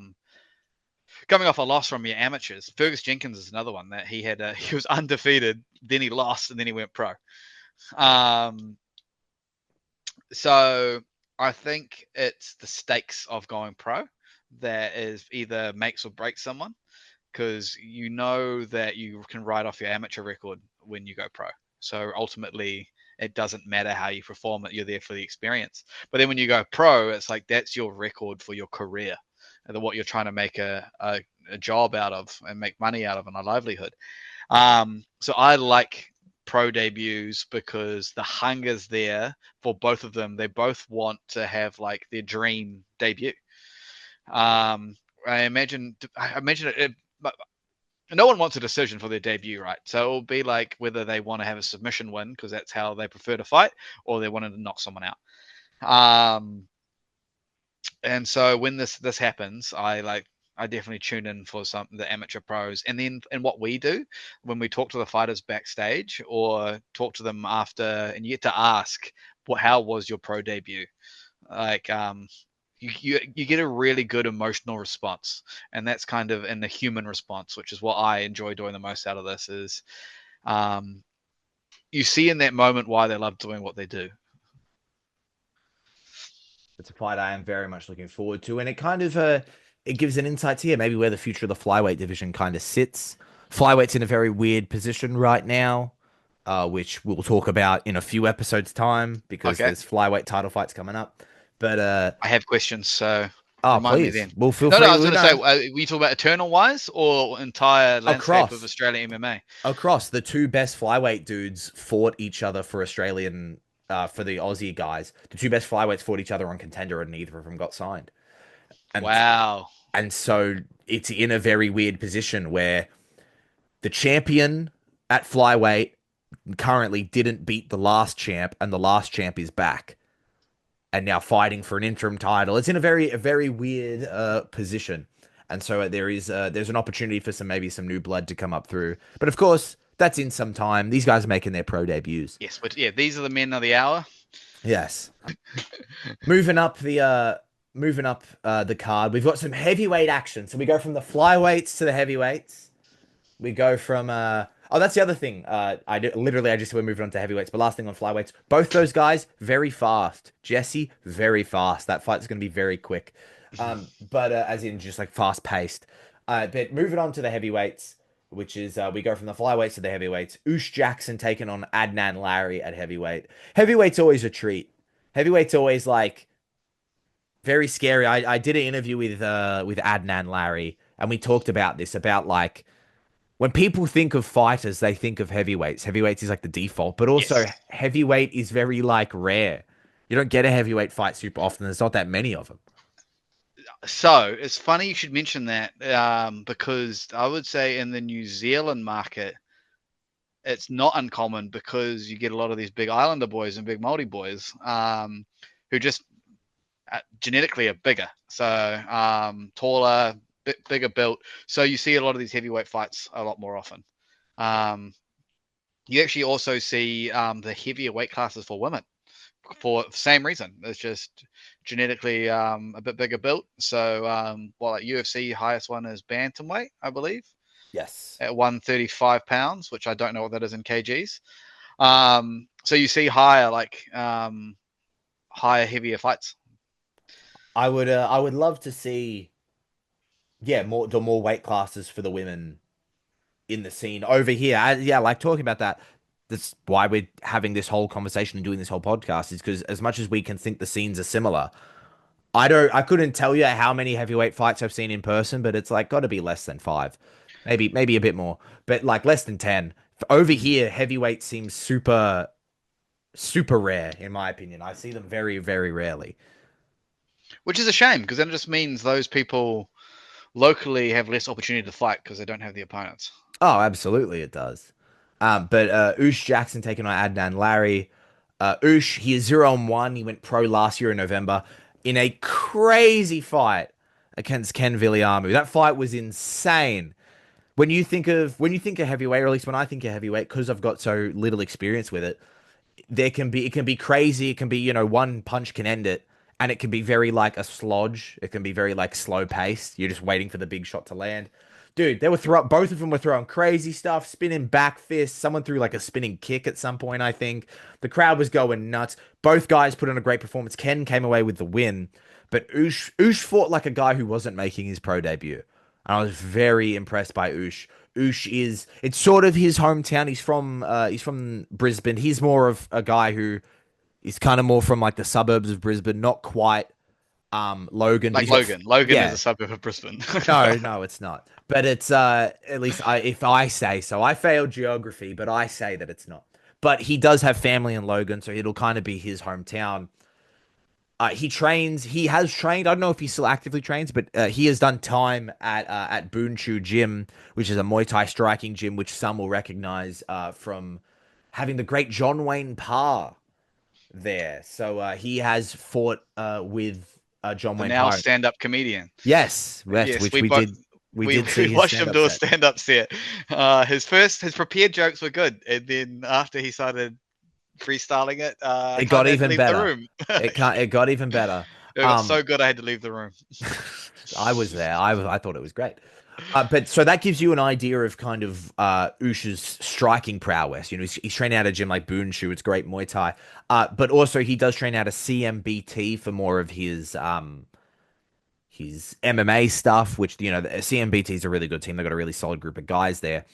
B: loss from your amateurs. Fergus Jenkins is another one that he had. He was undefeated, then he lost, and then he went pro. So I think it's the stakes of going pro that is either makes or breaks someone, because you know that you can write off your amateur record when you go pro. So ultimately, it doesn't matter how you perform it. You're there for the experience. But then when you go pro, it's like that's your record for your career and what you're trying to make a job out of and make money out of and a livelihood. So I like pro debuts because the hunger's there for both of them. They both want to have like their dream debut. I imagine it. No one wants a decision for their debut, right? So it'll be like whether they want to have a submission win because that's how they prefer to fight, or they wanted to knock someone out. And so when this happens, I definitely tune in for the amateur pros, and then what we do when we talk to the fighters backstage or talk to them after, and you get to ask, "Well, how was your pro debut?" Like, you get a really good emotional response, and that's kind of in the human response, which is what I enjoy doing the most out of this. Is you see in that moment why they love doing what they do.
A: It's a fight I am very much looking forward to, and it kind of it gives an insight here, maybe where the future of the flyweight division kind of sits. Flyweight's in a very weird position right now, which we'll talk about in a few episodes' time because there's flyweight title fights coming up. But
B: I have questions, so
A: remind
B: me then.
A: We'll feel
B: no,
A: free.
B: I was going to say, were you talking about eternal wise or entire landscape of Australian MMA?
A: Across the two best flyweight dudes fought each other for Australian. For the Aussie guys, the two best flyweights fought each other on Contender, and neither of them got signed. And,
B: wow!
A: And so it's in a very weird position where the champion at flyweight currently didn't beat the last champ, and the last champ is back and now fighting for an interim title. It's in a very weird position, and so there's an opportunity for maybe some new blood to come up through. But of course, that's in some time. These guys are making their pro debuts.
B: Yes, but yeah, these are the men of the hour.
A: Yes. moving up the card, we've got some heavyweight action. So we go from the flyweights to the heavyweights. We go from that's the other thing. I just said we're moving on to heavyweights, but last thing on flyweights, both those guys very fast. Jesse very fast. That fight's going to be very quick. But as in just like fast paced. But moving on to the heavyweights, which is we go from the flyweights to the heavyweights. Ush Jackson taking on Adnan Larry at heavyweight. Heavyweight's always a treat. Heavyweight's always like very scary. I did an interview with Adnan Larry, and we talked about this, about like when people think of fighters, they think of heavyweights. Heavyweights is like the default, but also heavyweight is very like rare. You don't get a heavyweight fight super often. There's not that many of them.
B: So it's funny you should mention that because I would say in the New Zealand market, it's not uncommon because you get a lot of these big Islander boys and big Māori boys who just genetically are bigger. So taller, bigger built. So you see a lot of these heavyweight fights a lot more often. You actually also see the heavier weight classes for women for the same reason. It's just genetically a bit bigger built. So like UFC highest one is bantamweight, I believe.
A: Yes.
B: At 135 pounds, which I don't know what that is in kgs. So you see higher heavier fights.
A: I would love to see more weight classes for the women in the scene over here. Like talking about that. That's why we're having this whole conversation and doing this whole podcast, is because as much as we can think the scenes are similar, I couldn't tell you how many heavyweight fights I've seen in person, but it's like got to be less than 5, maybe a bit more, but like less than 10. Over here, heavyweight seems super rare in my opinion. I see them very, very rarely,
B: which is a shame because then it just means those people locally have less opportunity to fight because they don't have the opponents.
A: Oh, absolutely, it does. But Ush Jackson taking on Adnan Larry. Oosh, he is 0-1. He went pro last year in November in a crazy fight against Ken Viliamu. That fight was insane. When you think of heavyweight, or at least when I think of heavyweight, because I've got so little experience with it, it can be crazy. It can be, one punch can end it, and it can be very like a slodge. It can be very like slow paced. You're just waiting for the big shot to land. Dude, both of them were throwing crazy stuff, spinning back fists. Someone threw like a spinning kick at some point, I think. The crowd was going nuts. Both guys put on a great performance. Ken came away with the win, but Oosh fought like a guy who wasn't making his pro debut. And I was very impressed by Oosh. It's sort of his hometown. He's from Brisbane. He's more of a guy who is kind of more from like the suburbs of Brisbane, not quite Logan.
B: Like Logan. Logan
A: yeah.
B: is a suburb of Brisbane.
A: No, it's not. But it's at least if I say so. I failed geography, but I say that it's not. But he does have family in Logan, so it'll kind of be his hometown. He has trained. I don't know if he still actively trains, but he has done time at Boon Chu Gym, which is a Muay Thai striking gym, which some will recognize from having the great John Wayne Parr there. So he has fought with John Wayne
B: now
A: Parr.
B: stand-up comedian.
A: Yes, which we did. We
B: watched him do a stand-up set. His prepared jokes were good, and then after he started freestyling it,
A: it got even better. It got even better.
B: It got so good I had to leave the room.
A: I was there. I thought it was great. But so that gives you an idea of kind of Oosh's striking prowess. He's trained out of a gym like Boon Chu. It's great Muay Thai. But also he does train out of CMBT for more of his MMA stuff, which, the CMBT is a really good team. They've got a really solid group of guys there.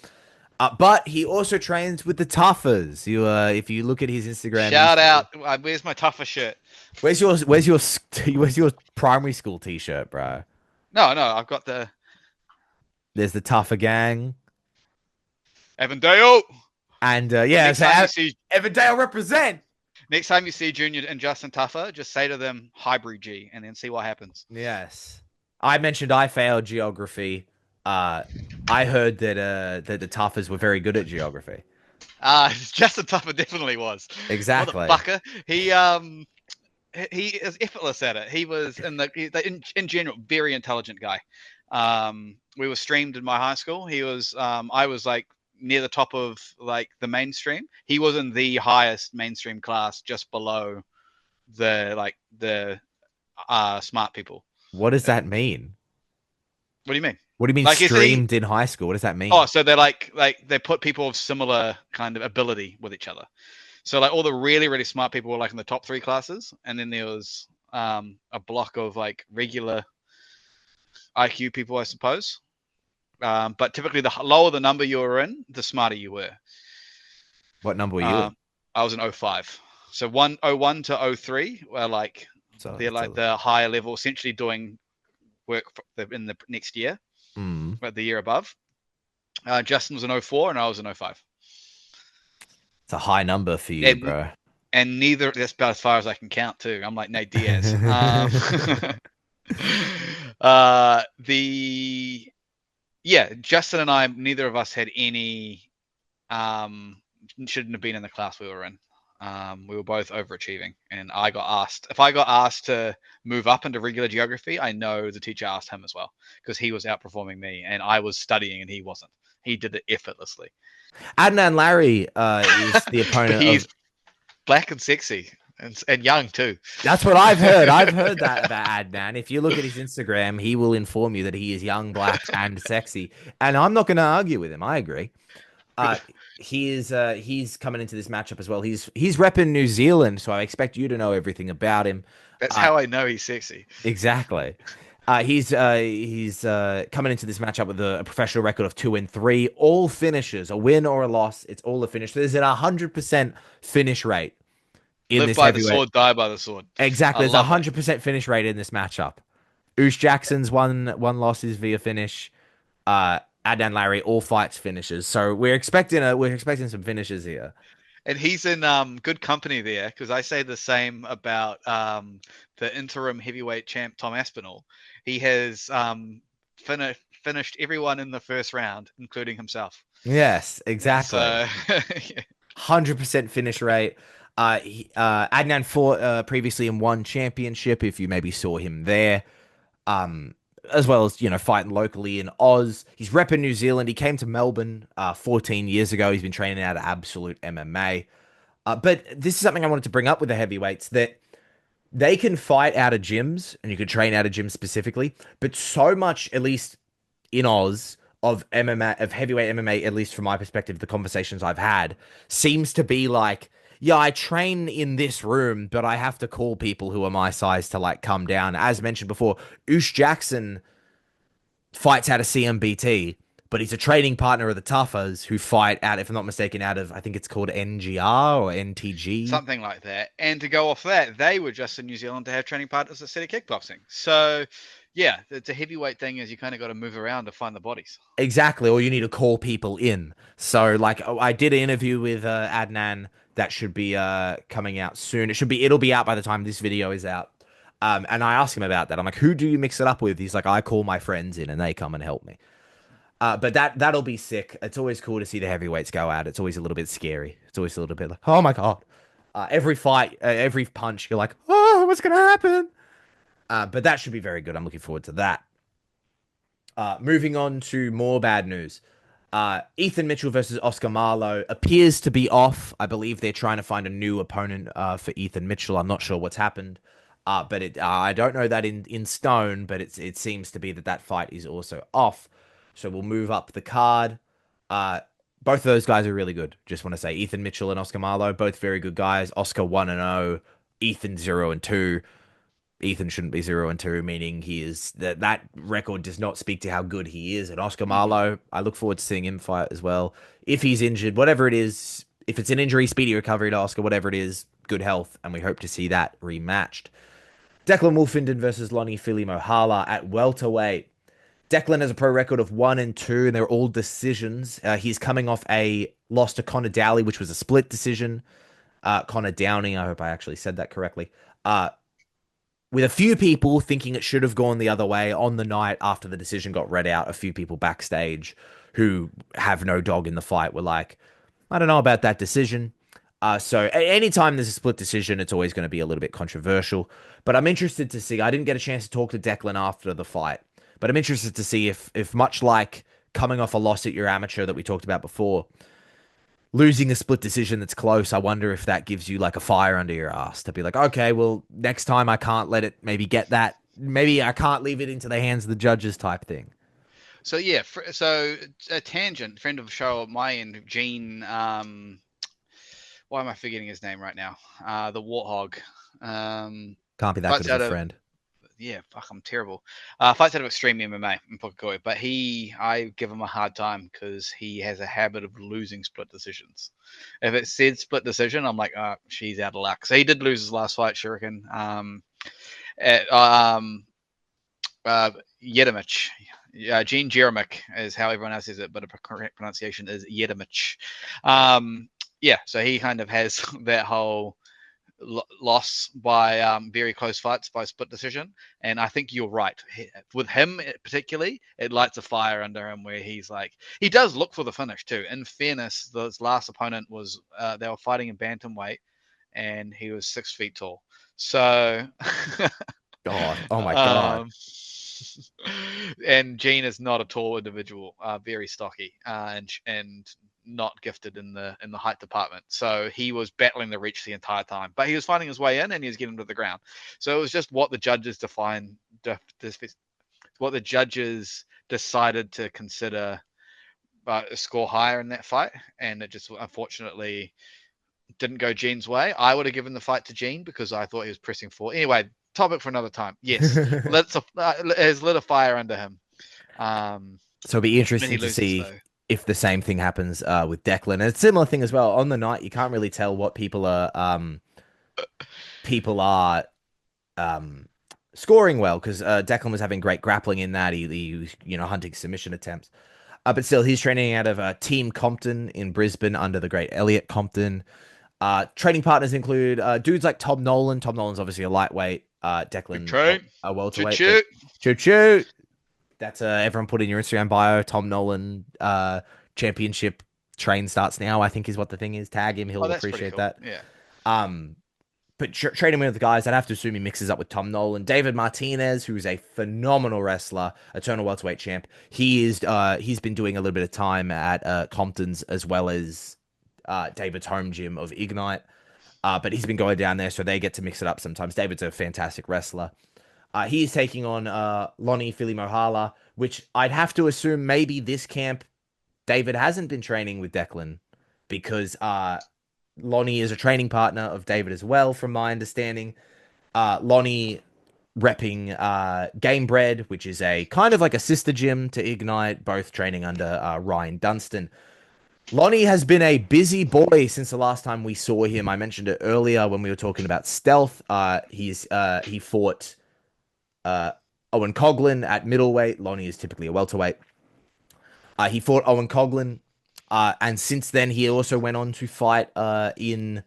A: But he also trains with the Toughers. If you look at his Instagram,
B: shout out. Where's my Tougher shirt?
A: Where's your primary school t-shirt, bro?
B: No, I've got the.
A: There's the Tougher gang.
B: Evandale.
A: And Evandale represent.
B: Next time you see Junior and Justin Tougher, just say to them hybrid G and then see what happens.
A: Yes. I mentioned I failed geography. I heard that the Toughers were very good at geography.
B: Justin Tougher definitely was.
A: Exactly.
B: Motherfucker. He is effortless at it. He was in general very intelligent guy. We were streamed in my high school. He was I was like near the top of like the mainstream. He was in the highest mainstream class, just below the smart people.
A: What does that mean?
B: What do you mean?
A: What do you mean like streamed in high school? What does that mean?
B: Oh, so they're like they put people of similar kind of ability with each other. So like all the really, really smart people were like in the top 3 classes, and then there was a block of like regular IQ people, I suppose. But typically the lower the number you were in, the smarter you were.
A: What number were you?
B: I was in 05. So 01 to 03 were like they're like the higher level, essentially doing work in the next year, but the year above. Justin was in 04 and I was in 05.
A: It's a high number for you, bro.
B: And that's about as far as I can count too. I'm like Nate Diaz. Justin and I, neither of us had any, shouldn't have been in the class we were in. We were both overachieving, and if I got asked to move up into regular geography, I know the teacher asked him as well, because he was outperforming me and I was studying and he wasn't. He did it effortlessly.
A: Adnan Larry is the opponent.
B: He's black and sexy and young too.
A: That's what I've heard. I've heard that about Adnan. If you look at his Instagram, he will inform you that he is young, black, and sexy. And I'm not going to argue with him. I agree. He's coming into this matchup as well. He's repping New Zealand, so I expect you to know everything about him.
B: That's how I know he's sexy.
A: Exactly. He's coming into this matchup with a professional record of 2-3, all finishes, a win or a loss. It's all a finish. There's an 100% finish rate in
B: Live
A: this
B: by
A: heavyweight.
B: the sword, die by the sword.
A: Exactly. There's a 100% finish rate in this matchup. Oosh Jackson's one loss is via finish. Adnan Larry, all fights finishes. So we're expecting some finishes here.
B: And he's in good company there, because I say the same about the interim heavyweight champ Tom Aspinall. He has finished everyone in the first round, including himself.
A: Yes, exactly.
B: So,
A: 100% finish rate. Adnan fought previously in one championship, if you maybe saw him there. Um, as well as, fighting locally in Oz. He's repping New Zealand. He came to Melbourne 14 years ago. He's been training out of Absolute MMA. But this is something I wanted to bring up with the heavyweights, that they can fight out of gyms and you can train out of gyms specifically, but so much, at least in Oz, of MMA, of heavyweight MMA, at least from my perspective, the conversations I've had, seems to be like, yeah, I train in this room, but I have to call people who are my size to like come down. As mentioned before, Oosh Jackson fights out of CMBT, but he's a training partner of the Toughers who fight out, if I'm not mistaken, out of, I think it's called NGR or NTG.
B: Something like that. And to go off that, they were just in New Zealand to have training partners that study kickboxing. So, yeah, it's a heavyweight thing is you kind of got to move around to find the bodies.
A: Exactly, or you need to call people in. So, like, I did an interview with Adnan that should be coming out soon. It'll be out by the time this video is out. And I asked him about that. I'm like, who do you mix it up with? He's like, I call my friends in and they come and help me. But that'll be sick. It's always cool to see the heavyweights go out. It's always a little bit scary. It's always a little bit like, oh my god. Every fight, every punch, you're like, oh, what's gonna happen? But that should be very good. I'm looking forward to that. Moving on to more bad news. Ethan Mitchell versus Oscar Marlow appears to be off. I believe they're trying to find a new opponent for Ethan Mitchell. I'm not sure what's happened. But I don't know that in stone, but it seems to be that fight is also off. So we'll move up the card. Both of those guys are really good. Just want to say Ethan Mitchell and Oscar Marlow, both very good guys. Oscar 1-0, Ethan 0-2. Ethan shouldn't be 0-2, meaning he is that record does not speak to how good he is. And Oscar Marlow, I look forward to seeing him fight as well. If he's injured, whatever it is, if it's an injury, speedy recovery to Oscar, whatever it is, good health, and we hope to see that rematched. Declan Wolfinden versus Loni Filimoehala at welterweight. Declan has a pro record of 1-2, and they're all decisions. He's coming off a loss to Connor Dowley, which was a split decision. Connor Downey, I hope I actually said that correctly. With a few people thinking it should have gone the other way on the night after the decision got read out. A few people backstage who have no dog in the fight were like, I don't know about that decision. So anytime there's a split decision, it's always going to be a little bit controversial. But I'm interested to see. I didn't get a chance to talk to Declan after the fight, but I'm interested to see if much like coming off a loss at your amateur that we talked about before, losing a split decision that's close, I wonder if that gives you like a fire under your ass to be like, okay, well, next time I can't let it maybe get that. Maybe I can't leave it into the hands of the judges type thing.
B: So, yeah, so a tangent, friend of the show at my end, Gene, why am I forgetting his name right now? The Warthog.
A: Can't be that good of a friend.
B: Yeah, fuck, I'm terrible. Fights out of Extreme MMA in Pukekohe, but I give him a hard time because he has a habit of losing split decisions. If it said split decision, I'm like, oh, she's out of luck. So he did lose his last fight, Shuriken. Jedemich. Gene Jeremic is how everyone else says it, but the correct pronunciation is Jedemich. Yeah, so he kind of has that whole loss by very close fights by split decision, and I think you're right. With him particularly, it lights a fire under him where he's like, he does look for the finish too. In fairness, his last opponent was they were fighting in bantamweight, and he was 6 feet tall. So,
A: God, oh my God.
B: And Gene is not a tall individual, very stocky, and not gifted in the height department. So he was battling the reach the entire time, but he was finding his way in and he was getting to the ground. So it was just what the judges what the judges decided to consider score higher in that fight, and it just unfortunately didn't go Gene's way. I would have given the fight to Gene because I thought he was pressing forward. Anyway, topic for another time. Yes, has lit a fire under him.
A: So it'll be interesting to see if the same thing happens with Declan. And it's a similar thing as well. On the night, you can't really tell what people are scoring well, because Declan was having great grappling in that. He was, hunting submission attempts. But still, he's training out of Team Compton in Brisbane under the great Elliot Compton. Training partners include dudes like Tom Nolan. Tom Nolan's obviously a lightweight. Declan, a welterweight. Choo-choo. That's everyone put in your Instagram bio. Tom Nolan championship train starts now, I think is what the thing is. Tag him. He'll appreciate
B: cool.
A: that.
B: Yeah.
A: But trading with the guys, I'd have to assume he mixes up with Tom Nolan. David Martinez, who's a phenomenal wrestler, eternal welterweight champ. He's been doing a little bit of time at Compton's as well as David's home gym of Ignite. But he's been going down there, so they get to mix it up sometimes. David's a fantastic wrestler. He's taking on Loni Filimoehala, which I'd have to assume maybe this camp David hasn't been training with Declan because Loni is a training partner of David as well, from my understanding. Loni repping Gamebred, which is a kind of like a sister gym to Ignite, both training under Ryan Dunstan. Loni has been a busy boy since the last time we saw him. I mentioned it earlier when we were talking about stealth. He fought Owen Coughlin at middleweight. Loni is typically a welterweight. He fought Owen Coughlin. And since then, he also went on to fight in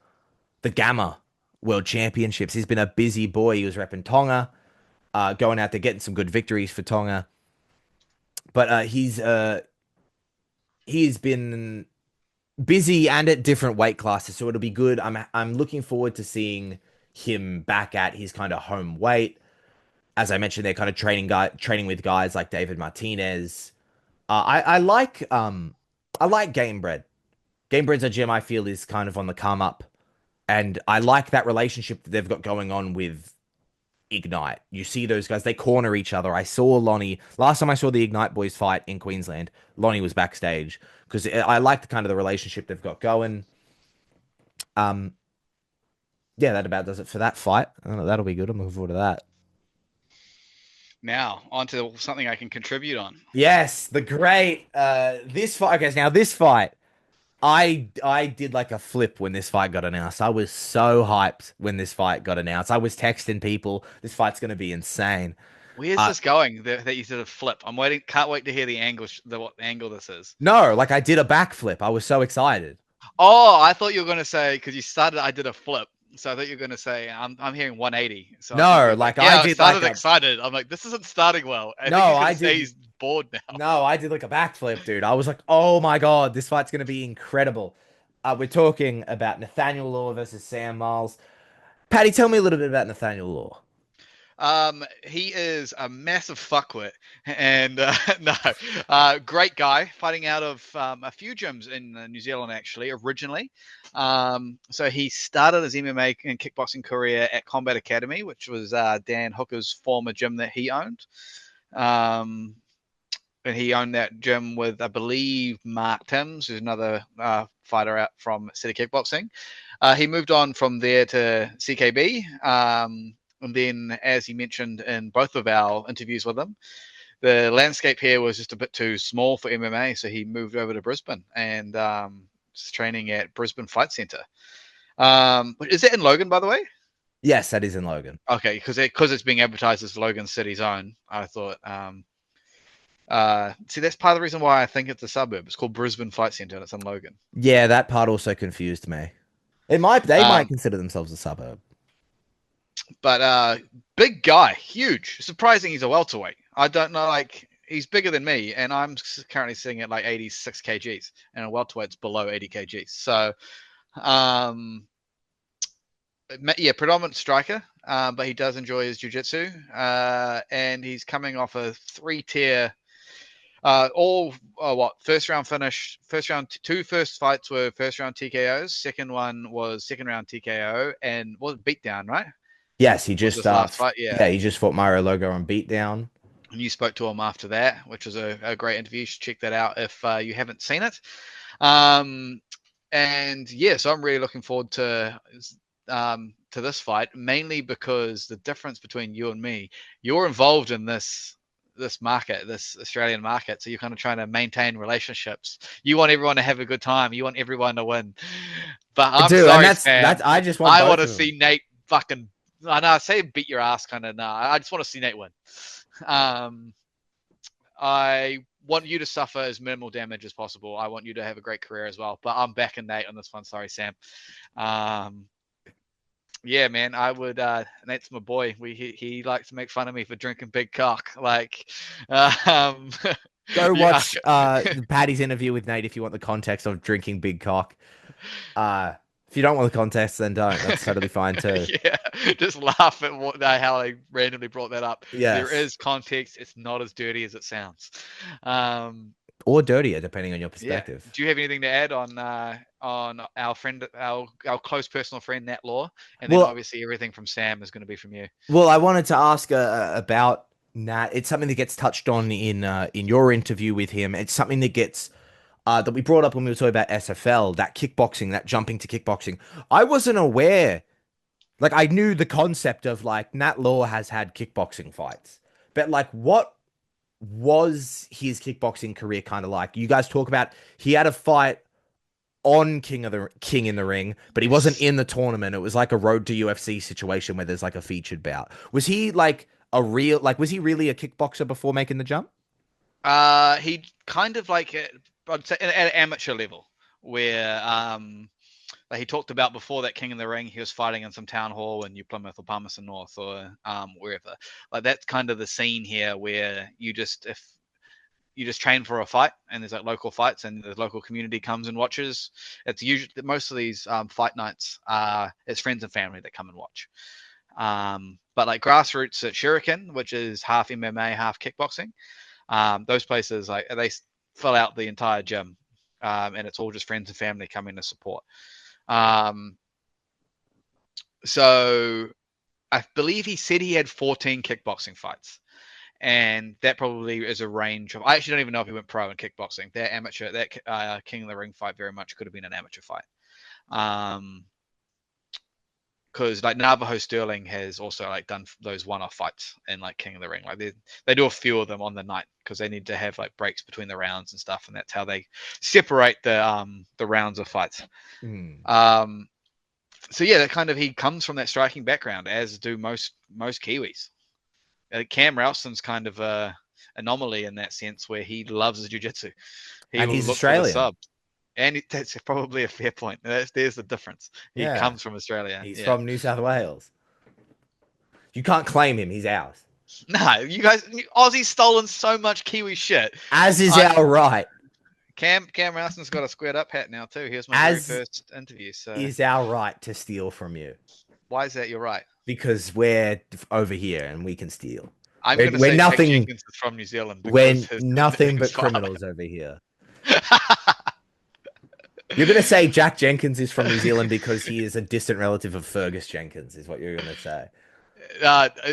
A: the Gamma World Championships. He's been a busy boy. He was repping Tonga, going out there, getting some good victories for Tonga. But he's been busy and at different weight classes, so it'll be good. I'm looking forward to seeing him back at his kind of home weight. As I mentioned, they're kind of training with guys like David Martinez. I like Gamebred. Gamebred's a gym I feel is kind of on the come up, and I like that relationship that they've got going on with Ignite. You see those guys, they corner each other. I saw Loni last time I saw the Ignite boys fight in Queensland. Loni was backstage because I like the kind of the relationship they've got going. Yeah, that about does it for that fight. That'll be good. I'm looking forward to that.
B: Now, on to something I can contribute on.
A: Yes, the great this fight. Okay, now this fight, I did like a flip when this fight got announced. I was so hyped when this fight got announced. I was texting people, this fight's going to be insane.
B: Where's this going that you did a flip? I'm waiting. Can't wait to hear the angle, what angle this is.
A: No, like I did a backflip. I was so excited.
B: Oh, I thought you were going to say, because you started, I did a flip. So I thought you were going to say, I'm hearing 180. So
A: no, like I did.
B: I started excited. I'm like, this isn't starting well. I did. He's bored now.
A: No, I did like a backflip, dude. I was like, oh my god, this fight's going to be incredible. We're talking about Nathaniel Law versus Sam Marles. Paddy, tell me a little bit about Nathaniel Law.
B: He is a massive fuckwit, and great guy, fighting out of a few gyms in New Zealand actually originally. So he started his MMA and kickboxing career at Combat Academy, which was Dan Hooker's former gym that he owned. And he owned that gym with, I believe, Mark Timms, who's another fighter out from City Kickboxing. He moved on from there to CKB. And then, as he mentioned in both of our interviews with him, the landscape here was just a bit too small for MMA, so he moved over to Brisbane and is training at Brisbane Fight Centre. Is that in Logan, by the way?
A: Yes, that is in Logan.
B: Okay, because it's being advertised as Logan City's own. I thought. See, that's part of the reason why I think it's a suburb. It's called Brisbane Fight Centre, and it's in Logan.
A: Yeah, that part also confused me. They might consider themselves a suburb.
B: But big guy, huge. Surprising he's a welterweight. I don't know, like, he's bigger than me, and I'm currently sitting at like 86 kgs, and a welterweight's below 80 kgs. So, yeah, predominant striker, but he does enjoy his jiu-jitsu, and he's coming off a 3-tier. First round finish. Two first fights were first round TKOs. Second one was second round TKO, and was beatdown, right?
A: Yes, he just
B: fight,
A: he just fought Mario Logo on beatdown.
B: And you spoke to him after that, which was a great interview. You should check that out if you haven't seen it. And yeah, so I'm really looking forward to this fight, mainly because the difference between you and me, you're involved in this market, this Australian market, so you're kind of trying to maintain relationships. You want everyone to have a good time. You want everyone to win. But I'm sorry, Sam. I want to see Nate fucking. I know I say beat your ass, kind of. No, I just want to see Nate win. I want you to suffer as minimal damage as possible. I want you to have a great career as well. But I'm backing Nate on this one. Sorry, Sam. Yeah, man, I would. Nate's my boy. He likes to make fun of me for drinking big cock. Like,
A: go watch Paddy's interview with Nate if you want the context of drinking big cock. If you don't want the context, then don't. That's totally fine too.
B: Yeah, just laugh at how they randomly brought that up. There
A: Yes.
B: is context. It's not as dirty as it sounds. Um,
A: Or dirtier, depending on your
B: yeah.
A: perspective.
B: Do you have anything to add on our friend, our close personal friend Nat Law, and then
A: Well,
B: obviously everything from Sam is going to be from you.
A: well, I wanted to ask about Nat. It's something that gets touched on in your interview with him. It's something that gets that we brought up when we were talking about SFL, that kickboxing, that jumping to kickboxing. I wasn't aware. Like, I knew the concept of like Nat Law has had kickboxing fights, but like, what was his kickboxing career kind of like? You guys talk about he had a fight on King in the Ring, but he wasn't in the tournament. It was like a road to UFC situation where there's like a featured bout. Was he like was he really a kickboxer before making the jump?
B: He kind of like I'd say at an amateur level, where like he talked about before that King in the Ring, he was fighting in some town hall in New Plymouth or Palmerston North or wherever. Like that's kind of the scene here where if you just train for a fight and there's like local fights and the local community comes and watches. It's usually most of these fight nights it's friends and family that come and watch. But like grassroots at Shuriken, which is half MMA, half kickboxing, those places like they fill out the entire gym, and it's all just friends and family coming to support. So I believe he said he had 14 kickboxing fights. And that probably is a range of. I actually don't even know if he went pro in kickboxing. That amateur, that King of the Ring fight, very much could have been an amateur fight. Because like Navajo Sterling has also like done those one-off fights in like King of the Ring. Like they do a few of them on the night because they need to have like breaks between the rounds and stuff, and that's how they separate the rounds of fights. So yeah, that kind of he comes from that striking background, as do most Kiwis. Cam Ralston's kind of a anomaly in that sense, where he loves his jiu-jitsu.
A: And he's Australian.
B: And that's probably a fair point. There's the difference. He comes from Australia.
A: He's from New South Wales. You can't claim him. He's ours.
B: No, you guys, Aussie's stolen so much Kiwi shit.
A: As is our right.
B: Cam Ralston's got a squared up hat now too. Here's my very first interview. So
A: is our right to steal from you.
B: Why is that your right?
A: Because we're over here and we can steal.
B: I'm going to say Jack Jenkins is from New Zealand.
A: We're nothing but criminals over here. You're going to say Jack Jenkins is from New Zealand because he is a distant relative of Fergus Jenkins, is what you're going to say.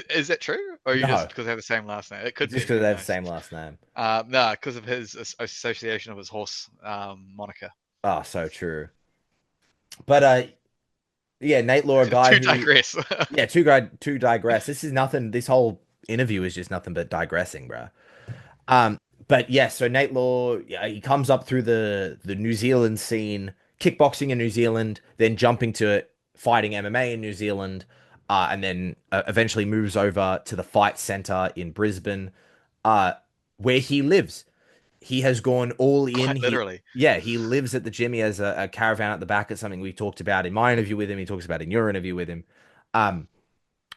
B: Is that true? Or just because they have the same last name? It could
A: just because they have the same last name.
B: No, because of his association of his horse moniker.
A: Oh, so true. But yeah, Nate Law, a guy
B: to digress.
A: Yeah, to digress. This is nothing. This whole interview is just nothing but digressing, bro. But yeah, so Nate Law, he comes up through the New Zealand scene, kickboxing in New Zealand, then jumping to fighting MMA in New Zealand, and then eventually moves over to the Fight Center in Brisbane, where he lives. He has gone all in.
B: Quite literally.
A: He lives at the gym. He has a caravan at the back. It's something we talked about in my interview with him. He talks about in your interview with him,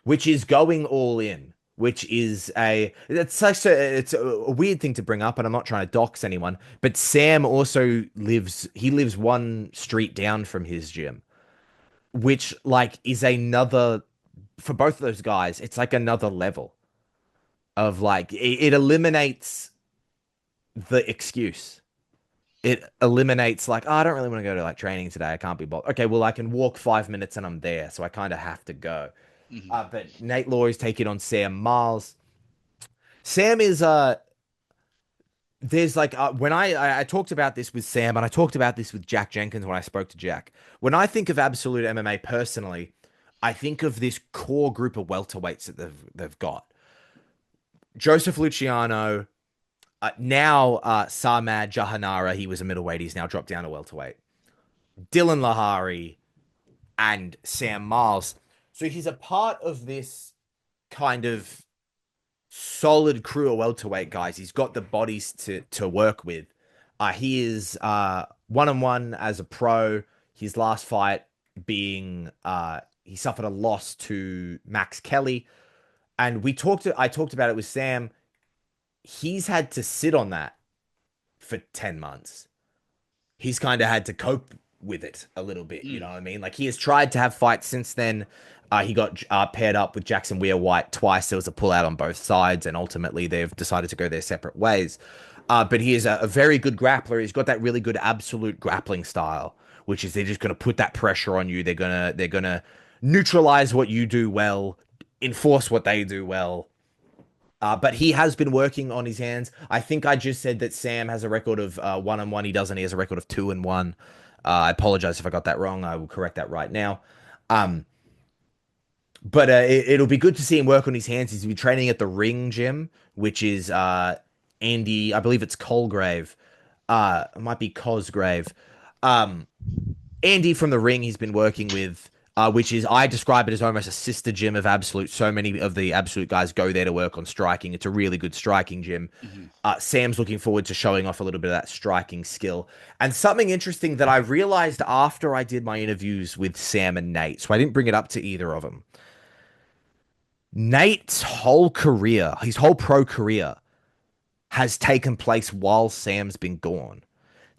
A: which is going all in, which is it's a weird thing to bring up, and I'm not trying to dox anyone, but Sam also lives one street down from his gym, which like is another, for both of those guys, it's like another level of like, it eliminates the excuse. It eliminates like, oh, I don't really want to go to like training today. I can't be bothered. Okay, well, I can walk 5 minutes and I'm there, so I kind of have to go. But Nate Law is taking on Sam Marles. Sam is there's like when I talked about this with Sam, and I talked about this with Jack Jenkins when I spoke to Jack. When I think of Absolute MMA personally, I think of this core group of welterweights that they've got. Joseph Luciano, now Sarmad Jahanara, he was a middleweight, he's now dropped down to welterweight. Dylan Lahari and Sam Marles. So he's a part of this kind of solid crew of welterweight guys. He's got the bodies to work with. He is 1-1 as a pro. His last fight being he suffered a loss to Max Kelly. And I talked about it with Sam. He's had to sit on that for 10 months. He's kind of had to cope with it a little bit. You
B: Mm.
A: know what I mean? Like he has tried to have fights since then. He got paired up with Jackson Weir-White twice. There was a pullout on both sides, and ultimately they've decided to go their separate ways. But he is a very good grappler. He's got that really good absolute grappling style, which is they're just going to put that pressure on you. They're gonna neutralize what you do well, enforce what they do well. But he has been working on his hands. I think I just said that Sam has a record of 1-1. He doesn't. He has a record of 2-1. I apologize if I got that wrong. I will correct that right now. But it'll be good to see him work on his hands. He's been training at the Ring Gym, which is Andy, I believe it's Colgrave. It might be Cosgrave. Andy from the Ring he's been working with, which is, I describe it as almost a sister gym of Absolute. So many of the Absolute guys go there to work on striking. It's a really good striking gym.
B: Mm-hmm.
A: Sam's looking forward to showing off a little bit of that striking skill. And something interesting that I realized after I did my interviews with Sam and Nate, so I didn't bring it up to either of them. Nate's whole career, his whole pro career, has taken place while Sam's been gone.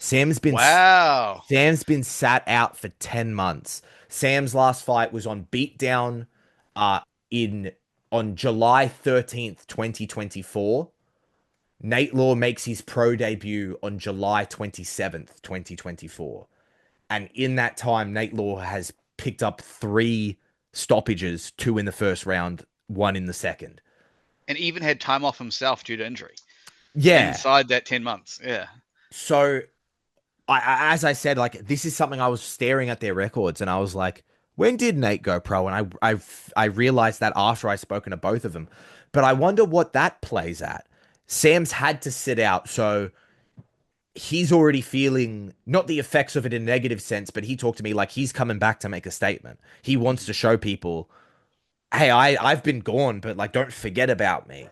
B: Wow.
A: Sam's been sat out for 10 months. Sam's last fight was on Beatdown in on July 13th, 2024. Nate Law makes his pro debut on July 27th, 2024. And in that time, Nate Law has picked up 3 stoppages, 2 in the first round, 1 in the second.
B: And even had time off himself due to injury.
A: Yeah.
B: Inside that 10 months. Yeah.
A: So as I said, like, this is something I was staring at their records and I was like, when did Nate go pro? And I realized that after I spoken to both of them. But I wonder what that plays at. Sam's had to sit out, so he's already feeling not the effects of it in a negative sense, but he talked to me like he's coming back to make a statement. He wants to show people, hey, I've been gone, but like, don't forget about me.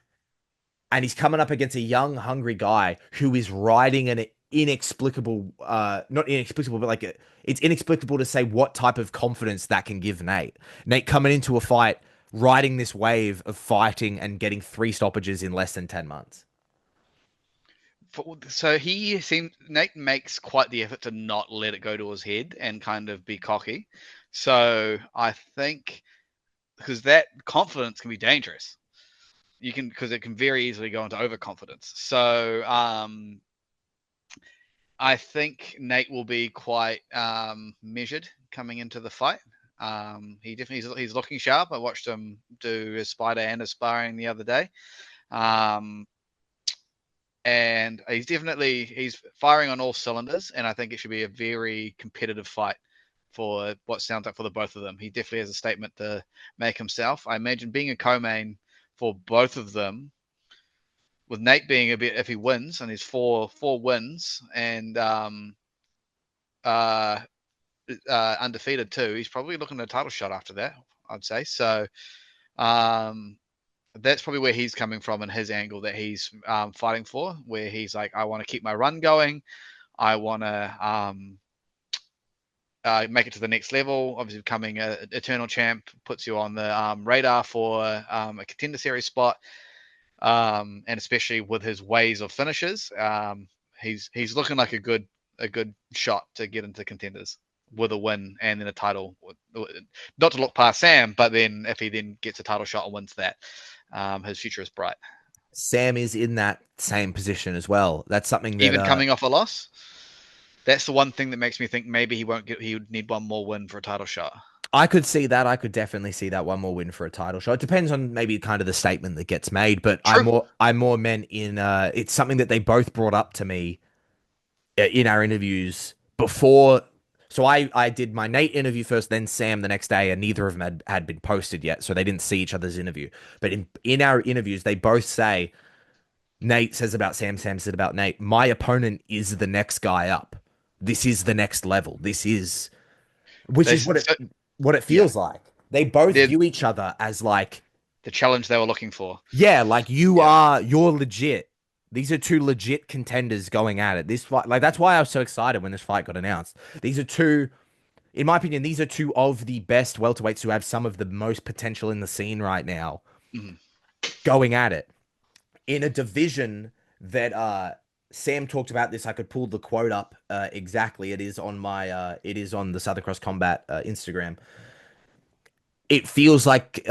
A: And he's coming up against a young, hungry guy who is riding an inexplicable, not inexplicable, but like it's inexplicable to say what type of confidence that can give Nate. Nate coming into a fight, riding this wave of fighting and getting 3 stoppages in less than 10 months.
B: So Nate makes quite the effort to not let it go to his head and kind of be cocky. So I think because that confidence can be dangerous. Because it can very easily go into overconfidence. So I think Nate will be quite measured coming into the fight. He's looking sharp. I watched him do his spider and his sparring the other day. And he's firing on all cylinders, and I think it should be a very competitive fight for what sounds like for the both of them. He definitely has a statement to make himself. I imagine being a co-main for both of them, with Nate being a bit, if he wins, and he's four wins and undefeated too, he's probably looking at a title shot after that, I'd say. So that's probably where he's coming from and his angle that he's fighting for, where he's like, I want to keep my run going. I want to make it to the next level. Obviously, becoming an Eternal Champ puts you on the radar for a Contender Series spot, and especially with his ways of finishes, he's looking like a good shot to get into Contenders with a win and then a title. Not to look past Sam, but then if he then gets a title shot and wins that, his future is bright.
A: Sam is in that same position as well. That's something that
B: even coming off a loss. That's the one thing that makes me think maybe he would need one more win for a title shot.
A: I could see that. I could definitely see that one more win for a title shot. It depends on maybe kind of the statement that gets made, but I more meant in it's something that they both brought up to me in our interviews before. So I did my Nate interview first, then Sam the next day, and neither of them had been posted yet, so they didn't see each other's interview. But in our interviews, they both say, Nate says about Sam, Sam said about Nate, my opponent is the next guy up. This is the next level. This is, which is what it feels like. They both view each other as like
B: the challenge they were looking for.
A: Yeah, like you're legit. These are 2 legit contenders going at it. This fight, like, that's why I was so excited when this fight got announced. These are 2, in my opinion, these are 2 of the best welterweights who have some of the most potential in the scene right now, going at it in a division that Sam talked about this. I could pull the quote up exactly. It is on it is on the Southern Cross Combat Instagram. It feels like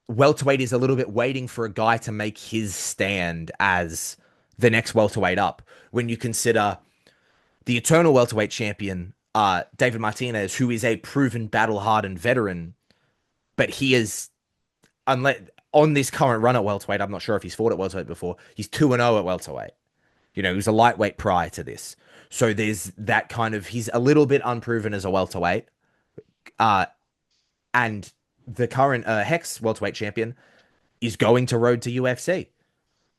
A: welterweight is a little bit waiting for a guy to make his stand as the next welterweight up. When you consider the eternal welterweight champion, David Martinez, who is a proven battle-hardened veteran, but he is, unless on this current run at welterweight, I'm not sure if he's fought at welterweight before. He's 2-0 at welterweight. You know, he was a lightweight prior to this. So there's that kind of, he's a little bit unproven as a welterweight. And the current Hex welterweight champion is going to road to UFC.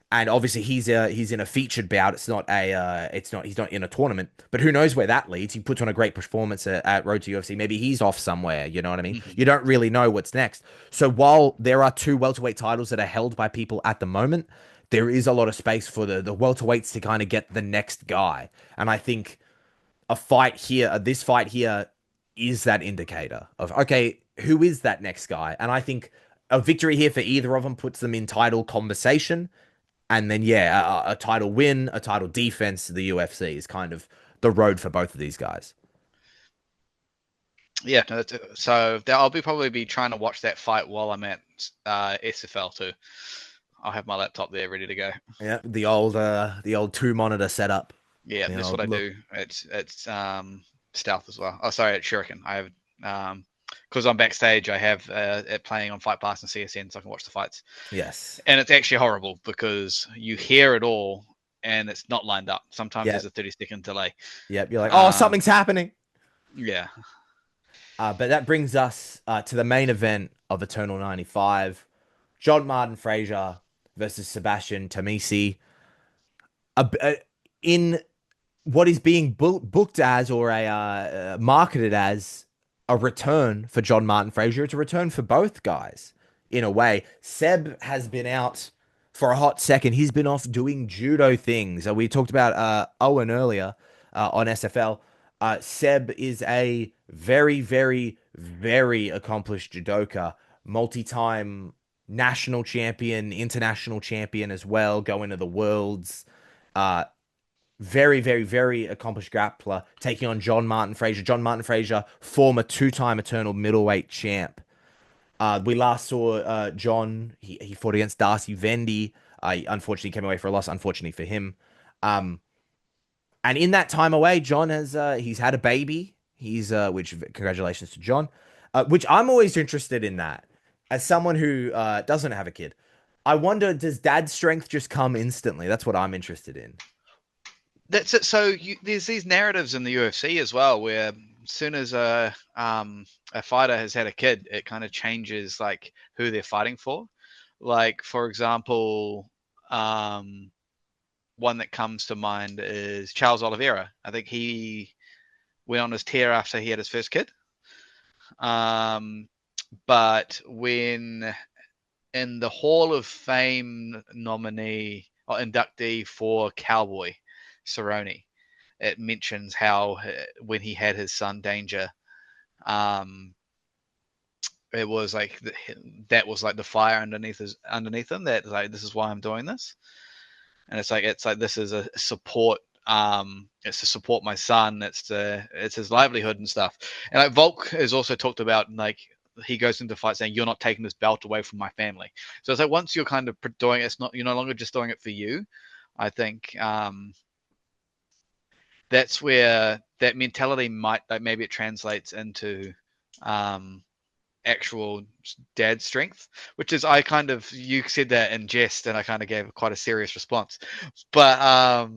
A: And obviously he's in a featured bout. It's not he's not in a tournament, but who knows where that leads. He puts on a great performance at Road to UFC. Maybe he's off somewhere, you know what I mean? You don't really know what's next. So while there are 2 welterweight titles that are held by people at the moment, there is a lot of space for the welterweights to kind of get the next guy. And I think this fight here is that indicator of, okay, who is that next guy? And I think a victory here for either of them puts them in title conversation. And then, yeah, a title win, a title defense to the UFC is kind of the road for both of these guys.
B: Yeah, so I'll probably be trying to watch that fight while I'm at SFL too. I'll have my laptop there ready to go.
A: Yeah, the old 2-monitor setup.
B: Yeah, that's what I do. It's stealth as well. Oh, sorry, it's Shuriken. I have because I'm backstage, I have it playing on Fight Pass and CSN, so I can watch the fights.
A: Yes.
B: And it's actually horrible because you hear it all and it's not lined up. Sometimes there's a 30-second delay.
A: Yep, you're like, oh, something's happening.
B: Yeah.
A: But that brings us to the main event of Eternal 95. John Martin Fraser versus Sebastian Temesi. In what is being booked as, or marketed as, a return for John Martin Fraser. It's a return for both guys, in a way. Seb has been out for a hot second. He's been off doing judo things. We talked about Owen earlier on SFL. Seb is a very, very, very accomplished judoka, multi-time national champion, international champion as well, going to the Worlds. Very, very, very accomplished grappler, taking on John Martin Fraser. John Martin Fraser, former 2-time eternal middleweight champ. We last saw John. He fought against Darcy Vendy. Unfortunately, came away for a loss. Unfortunately for him. And in that time away, John has he's had a baby. Which congratulations to John. Which I'm always interested in that. As someone who doesn't have a kid, I wonder, does dad's strength just come instantly? That's what I'm interested in.
B: That's it. So there's these narratives in the UFC as well, where as soon as a fighter has had a kid, it kind of changes like who they're fighting for. Like, for example, one that comes to mind is Charles Oliveira. I think he went on his tear after he had his first kid. But when in the Hall of Fame nominee or inductee for Cowboy Cerrone, it mentions how when he had his son Danger, it was like that was like the fire underneath him, that like, this is why I'm doing this. And it's like this is a support, it's to support my son, it's his livelihood and stuff. And like Volk has also talked about, like, he goes into fight saying, you're not taking this belt away from my family. So it's like once you're kind of doing it, you're no longer just doing it for you. I think that's where that mentality might, like, maybe it translates into actual dad strength, which is, you said that in jest and I kind of gave quite a serious response, but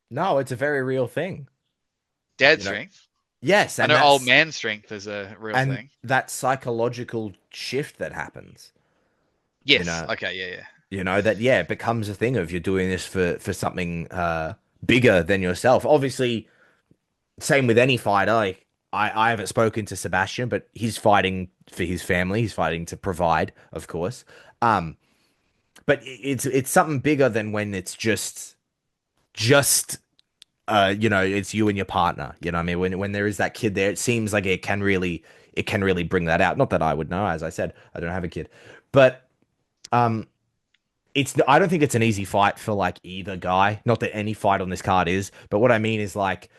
A: no, it's a very real thing.
B: Dad strength.
A: Yes.
B: And I know old man strength is a real thing.
A: That psychological shift that happens.
B: Yes. Okay. Yeah.
A: It becomes a thing of, you're doing this for something bigger than yourself. Obviously, same with any fighter. Like, I haven't spoken to Sebastian, but he's fighting for his family. He's fighting to provide, of course. But it's something bigger than when it's just it's you and your partner. You know what I mean? When there is that kid there, it seems like it can really bring that out. Not that I would know, as I said, I don't have a kid, but I don't think it's an easy fight for like either guy. Not that any fight on this card is, but what I mean is like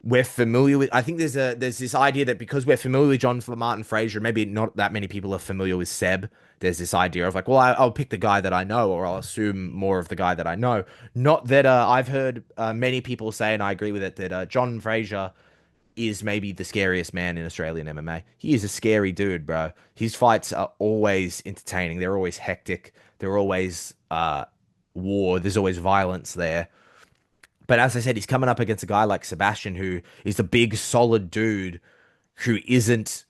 A: we're familiar with. I think there's this idea that because we're familiar with John Martin Fraser, maybe not that many people are familiar with Seb. There's this idea of like, well, I'll pick the guy that I know, or I'll assume more of the guy that I know. Not that I've heard many people say, and I agree with it, that John Fraser is maybe the scariest man in Australian MMA. He is a scary dude, bro. His fights are always entertaining. They're always hectic. They're always war. There's always violence there. But as I said, he's coming up against a guy like Sebastian, who is a big, solid dude who isn't.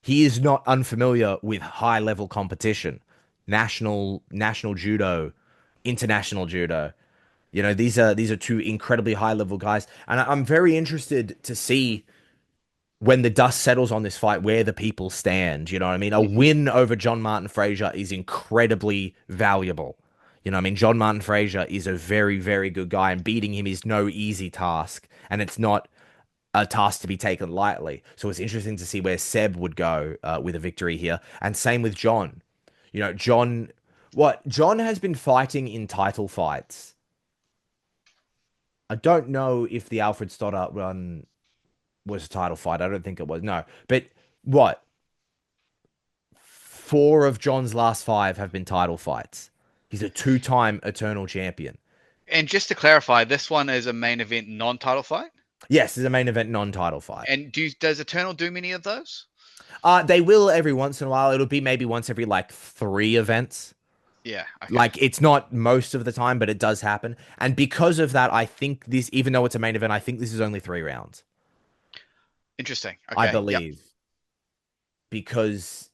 A: He is not unfamiliar with high level competition, national judo, international judo. You know, these are two incredibly high level guys, and I'm very interested to see when the dust settles on this fight where the people stand. You know what I mean? A win over John Martin Fraser is incredibly valuable. You know what I mean? John Martin Fraser is a very, very good guy, and beating him is no easy task, and it's not a task to be taken lightly. So it's interesting to see where Seb would go with a victory here, and same with John. You know, John has been fighting in title fights. I don't know if the Alfred Stoddart run was a title fight. I don't think it was. No, but what? 4 of John's last 5 have been title fights. He's a 2-time Eternal champion.
B: And just to clarify, this one is a main event non-title fight?
A: Yes, it's a main event non-title fight.
B: And does Eternal do many of those?
A: They will every once in a while. It'll be maybe once every like 3 events.
B: Yeah. Okay.
A: Like it's not most of the time, but it does happen. And because of that, I think this, even though it's a main event, I think this is only 3 rounds.
B: Interesting. Okay.
A: I believe. Because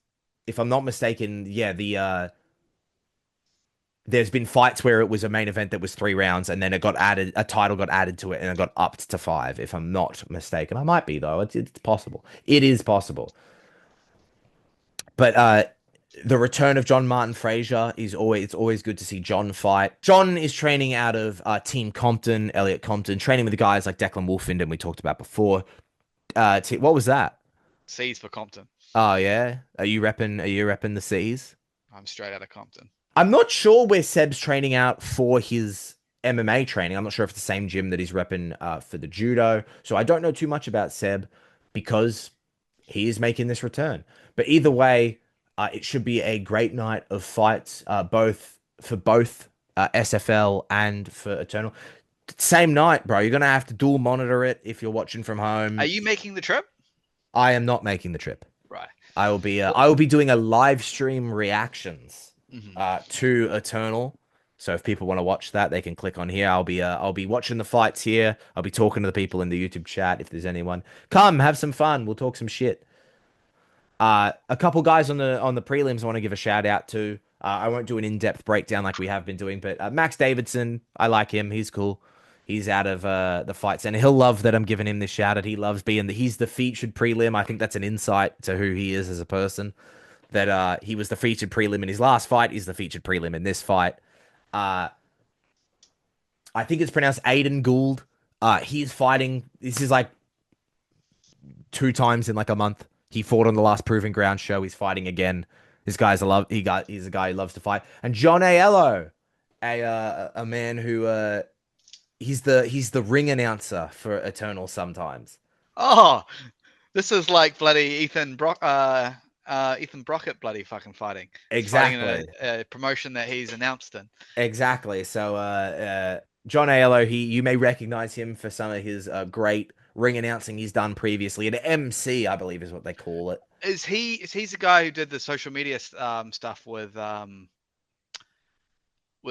A: if I'm not mistaken, yeah, there's been fights where it was a main event that was 3 rounds, and then it got added, a title got added to it, and it got upped to 5. If I'm not mistaken, I might be though. It's possible. It is possible. But the return of John Martin Fraser is it's always good to see John fight. John is training out of Team Compton, Elliot Compton, training with the guys like Declan Wolfinden we talked about before. What was that?
B: C's for Compton.
A: Oh yeah, are you repping the C's?
B: I'm straight out of Compton.
A: I'm not sure where Seb's training out for his MMA training. I'm not sure if it's the same gym that he's repping for the judo. So I don't know too much about Seb because he is making this return. But either way, it should be a great night of fights, both SFL and for Eternal. Same night, bro. You're gonna have to dual monitor it if you're watching from home.
B: Are you making the trip?
A: I am not making the trip.
B: Right.
A: I will be doing a live stream reactions to Eternal. So if people want to watch that, they can click on here. I'll be watching the fights here. I'll be talking to the people in the YouTube chat. If there's anyone, come have some fun. We'll talk some shit. A couple guys on the prelims I want to give a shout out to. I won't do an in-depth breakdown like we have been doing, but Max Davidson, I like him. He's cool. He's out of the fights, and he'll love that I'm giving him this shout out. He loves he's the featured prelim. I think that's an insight to who he is as a person. That he was the featured prelim in his last fight. He's the featured prelim in this fight. I think it's pronounced Aiden Gould. He's fighting. This is like 2 times in like a month. He fought on the last Proving Ground show. He's fighting again. This guy's he's a guy who loves to fight. And John Aiello, a man who he's the ring announcer for Eternal sometimes.
B: Oh, this is like bloody Ethan Brockett bloody fucking fighting.
A: Exactly.
B: Fighting in a promotion that he's announced in.
A: Exactly. So John Aiello, you may recognize him for some of his great ring announcing he's done previously. An MC, I believe, is what they call it.
B: Is he's the guy who did the social media stuff with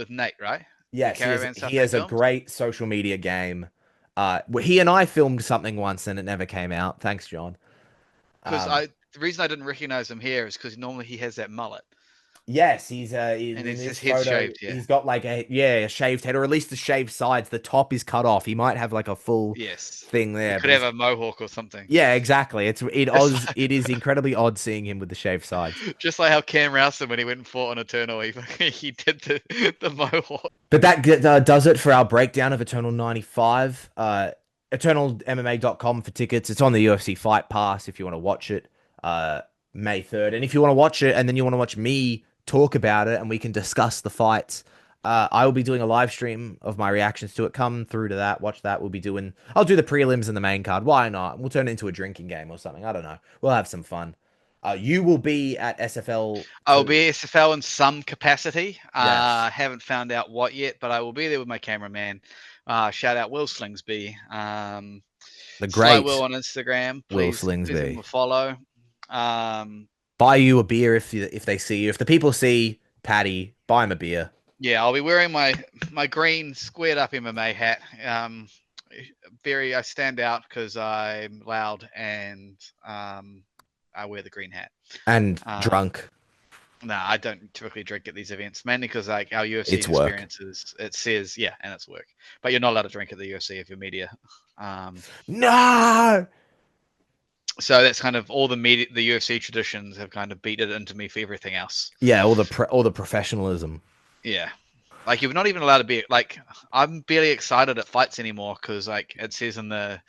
B: Nate, right?
A: Yes, he has a great social media game. He and I filmed something once and it never came out. Thanks, John.
B: Because the reason I didn't recognize him here is because normally he has that mullet.
A: Yes, he's
B: and it's his head shaved. Yeah.
A: He's got like a shaved head, or at least the shaved sides. The top is cut off. He might have like a full thing there.
B: He could have a mohawk or something.
A: Yeah, exactly. It is incredibly odd seeing him with the shaved sides.
B: Just like how Cam Rowson, when he went and fought on Eternal, he did the mohawk.
A: But that does it for our breakdown of Eternal 95. EternalMMA.com for tickets. It's on the UFC Fight Pass if you want to watch it. May 3rd, and if you want to watch it and then you want to watch me talk about it and we can discuss the fights, I will be doing a live stream of my reactions to it. Come through to that, watch that. I'll do the prelims and the main card. Why not? We'll turn it into a drinking game or something. I don't know. We'll have some fun. You will be at SFL.
B: I'll be at SFL in some capacity.
A: Yes.
B: Haven't found out what yet, but I will be there with my cameraman. Shout out Will Slingsby.
A: The great
B: Will on Instagram.
A: Will
B: Please give
A: Slingsby.
B: him a follow.
A: Buy you a beer if they see you. If the people see Paddy, buy him a beer.
B: Yeah, I'll be wearing my green squared up MMA hat. I stand out because I'm loud and I wear the green hat.
A: And drunk.
B: No, I don't typically drink at these events, mainly because like our UFC experiences, it says and it's work. But you're not allowed to drink at the UFC if you're media.
A: No.
B: So that's kind of all the UFC traditions have kind of beat it into me for everything else.
A: Yeah, all the professionalism.
B: Yeah. Like you're not even allowed to be like I'm barely excited at fights anymore because like it says in the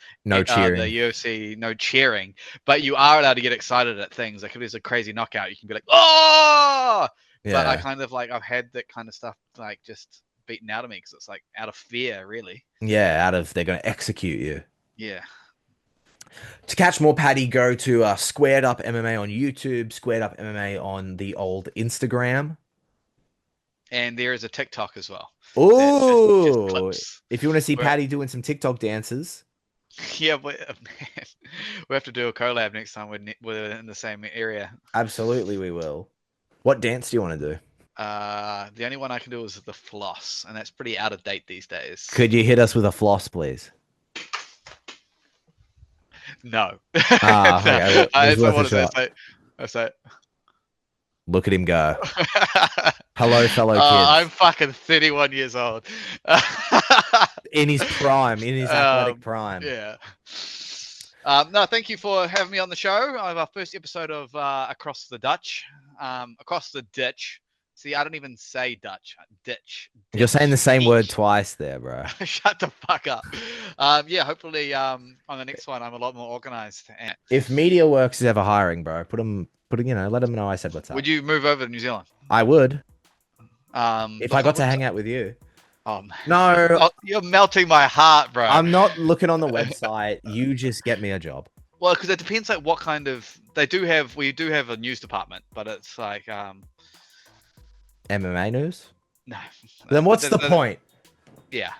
A: cheering.
B: the UFC no cheering, but you are allowed to get excited at things. Like if there's a crazy knockout, you can be like, oh! Yeah. But I kind of like I've had that kind of stuff like just beaten out of me because it's like out of fear, really.
A: Yeah, they're going to execute you.
B: Yeah.
A: To catch more Paddy, go to Squared Up MMA on YouTube, Squared Up MMA on the old Instagram.
B: And there is a TikTok as well.
A: Oh, if you want to see Paddy doing some TikTok dances.
B: Yeah, man, we have to do a collab next time we're in the same area.
A: Absolutely, we will. What dance do you want to do?
B: The only one I can do is the floss, and that's pretty out of date these days.
A: Could you hit us with a floss, please?
B: No.
A: Okay.
B: I say.
A: Look at him go. Hello, fellow kids.
B: I'm fucking 31 years old.
A: In his prime, in his athletic prime.
B: Yeah. No, thank you for having me on the show. Our first episode of Across the Dutch. Across the ditch. See, I don't even say Dutch. Ditch.
A: You're saying the same word twice there, bro.
B: Shut the fuck up. Hopefully on the next one, I'm a lot more organized. And
A: if Media Works is ever hiring, bro, let them know I said what's up.
B: Would you move over to New Zealand?
A: I would. If I got to hang out with you.
B: Oh, man.
A: No.
B: You're melting my heart, bro.
A: I'm not looking on the website. You just get me a job.
B: Well, because it depends like what kind of we do have a news department, but it's like
A: MMA news?
B: No.
A: Then what's the point?
B: Yeah.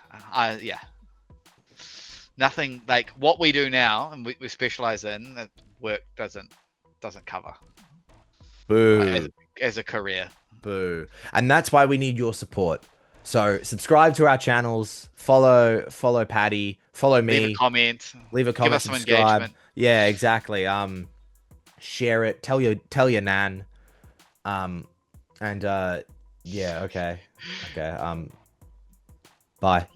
B: Nothing like what we do now and we specialize in that work doesn't cover.
A: Boo.
B: As a career.
A: Boo. And that's why we need your support. So subscribe to our channels, follow Paddy, follow me.
B: Leave a comment.
A: Give us some engagement. Yeah, exactly. Share it. Tell your nan. Yeah, okay. Bye.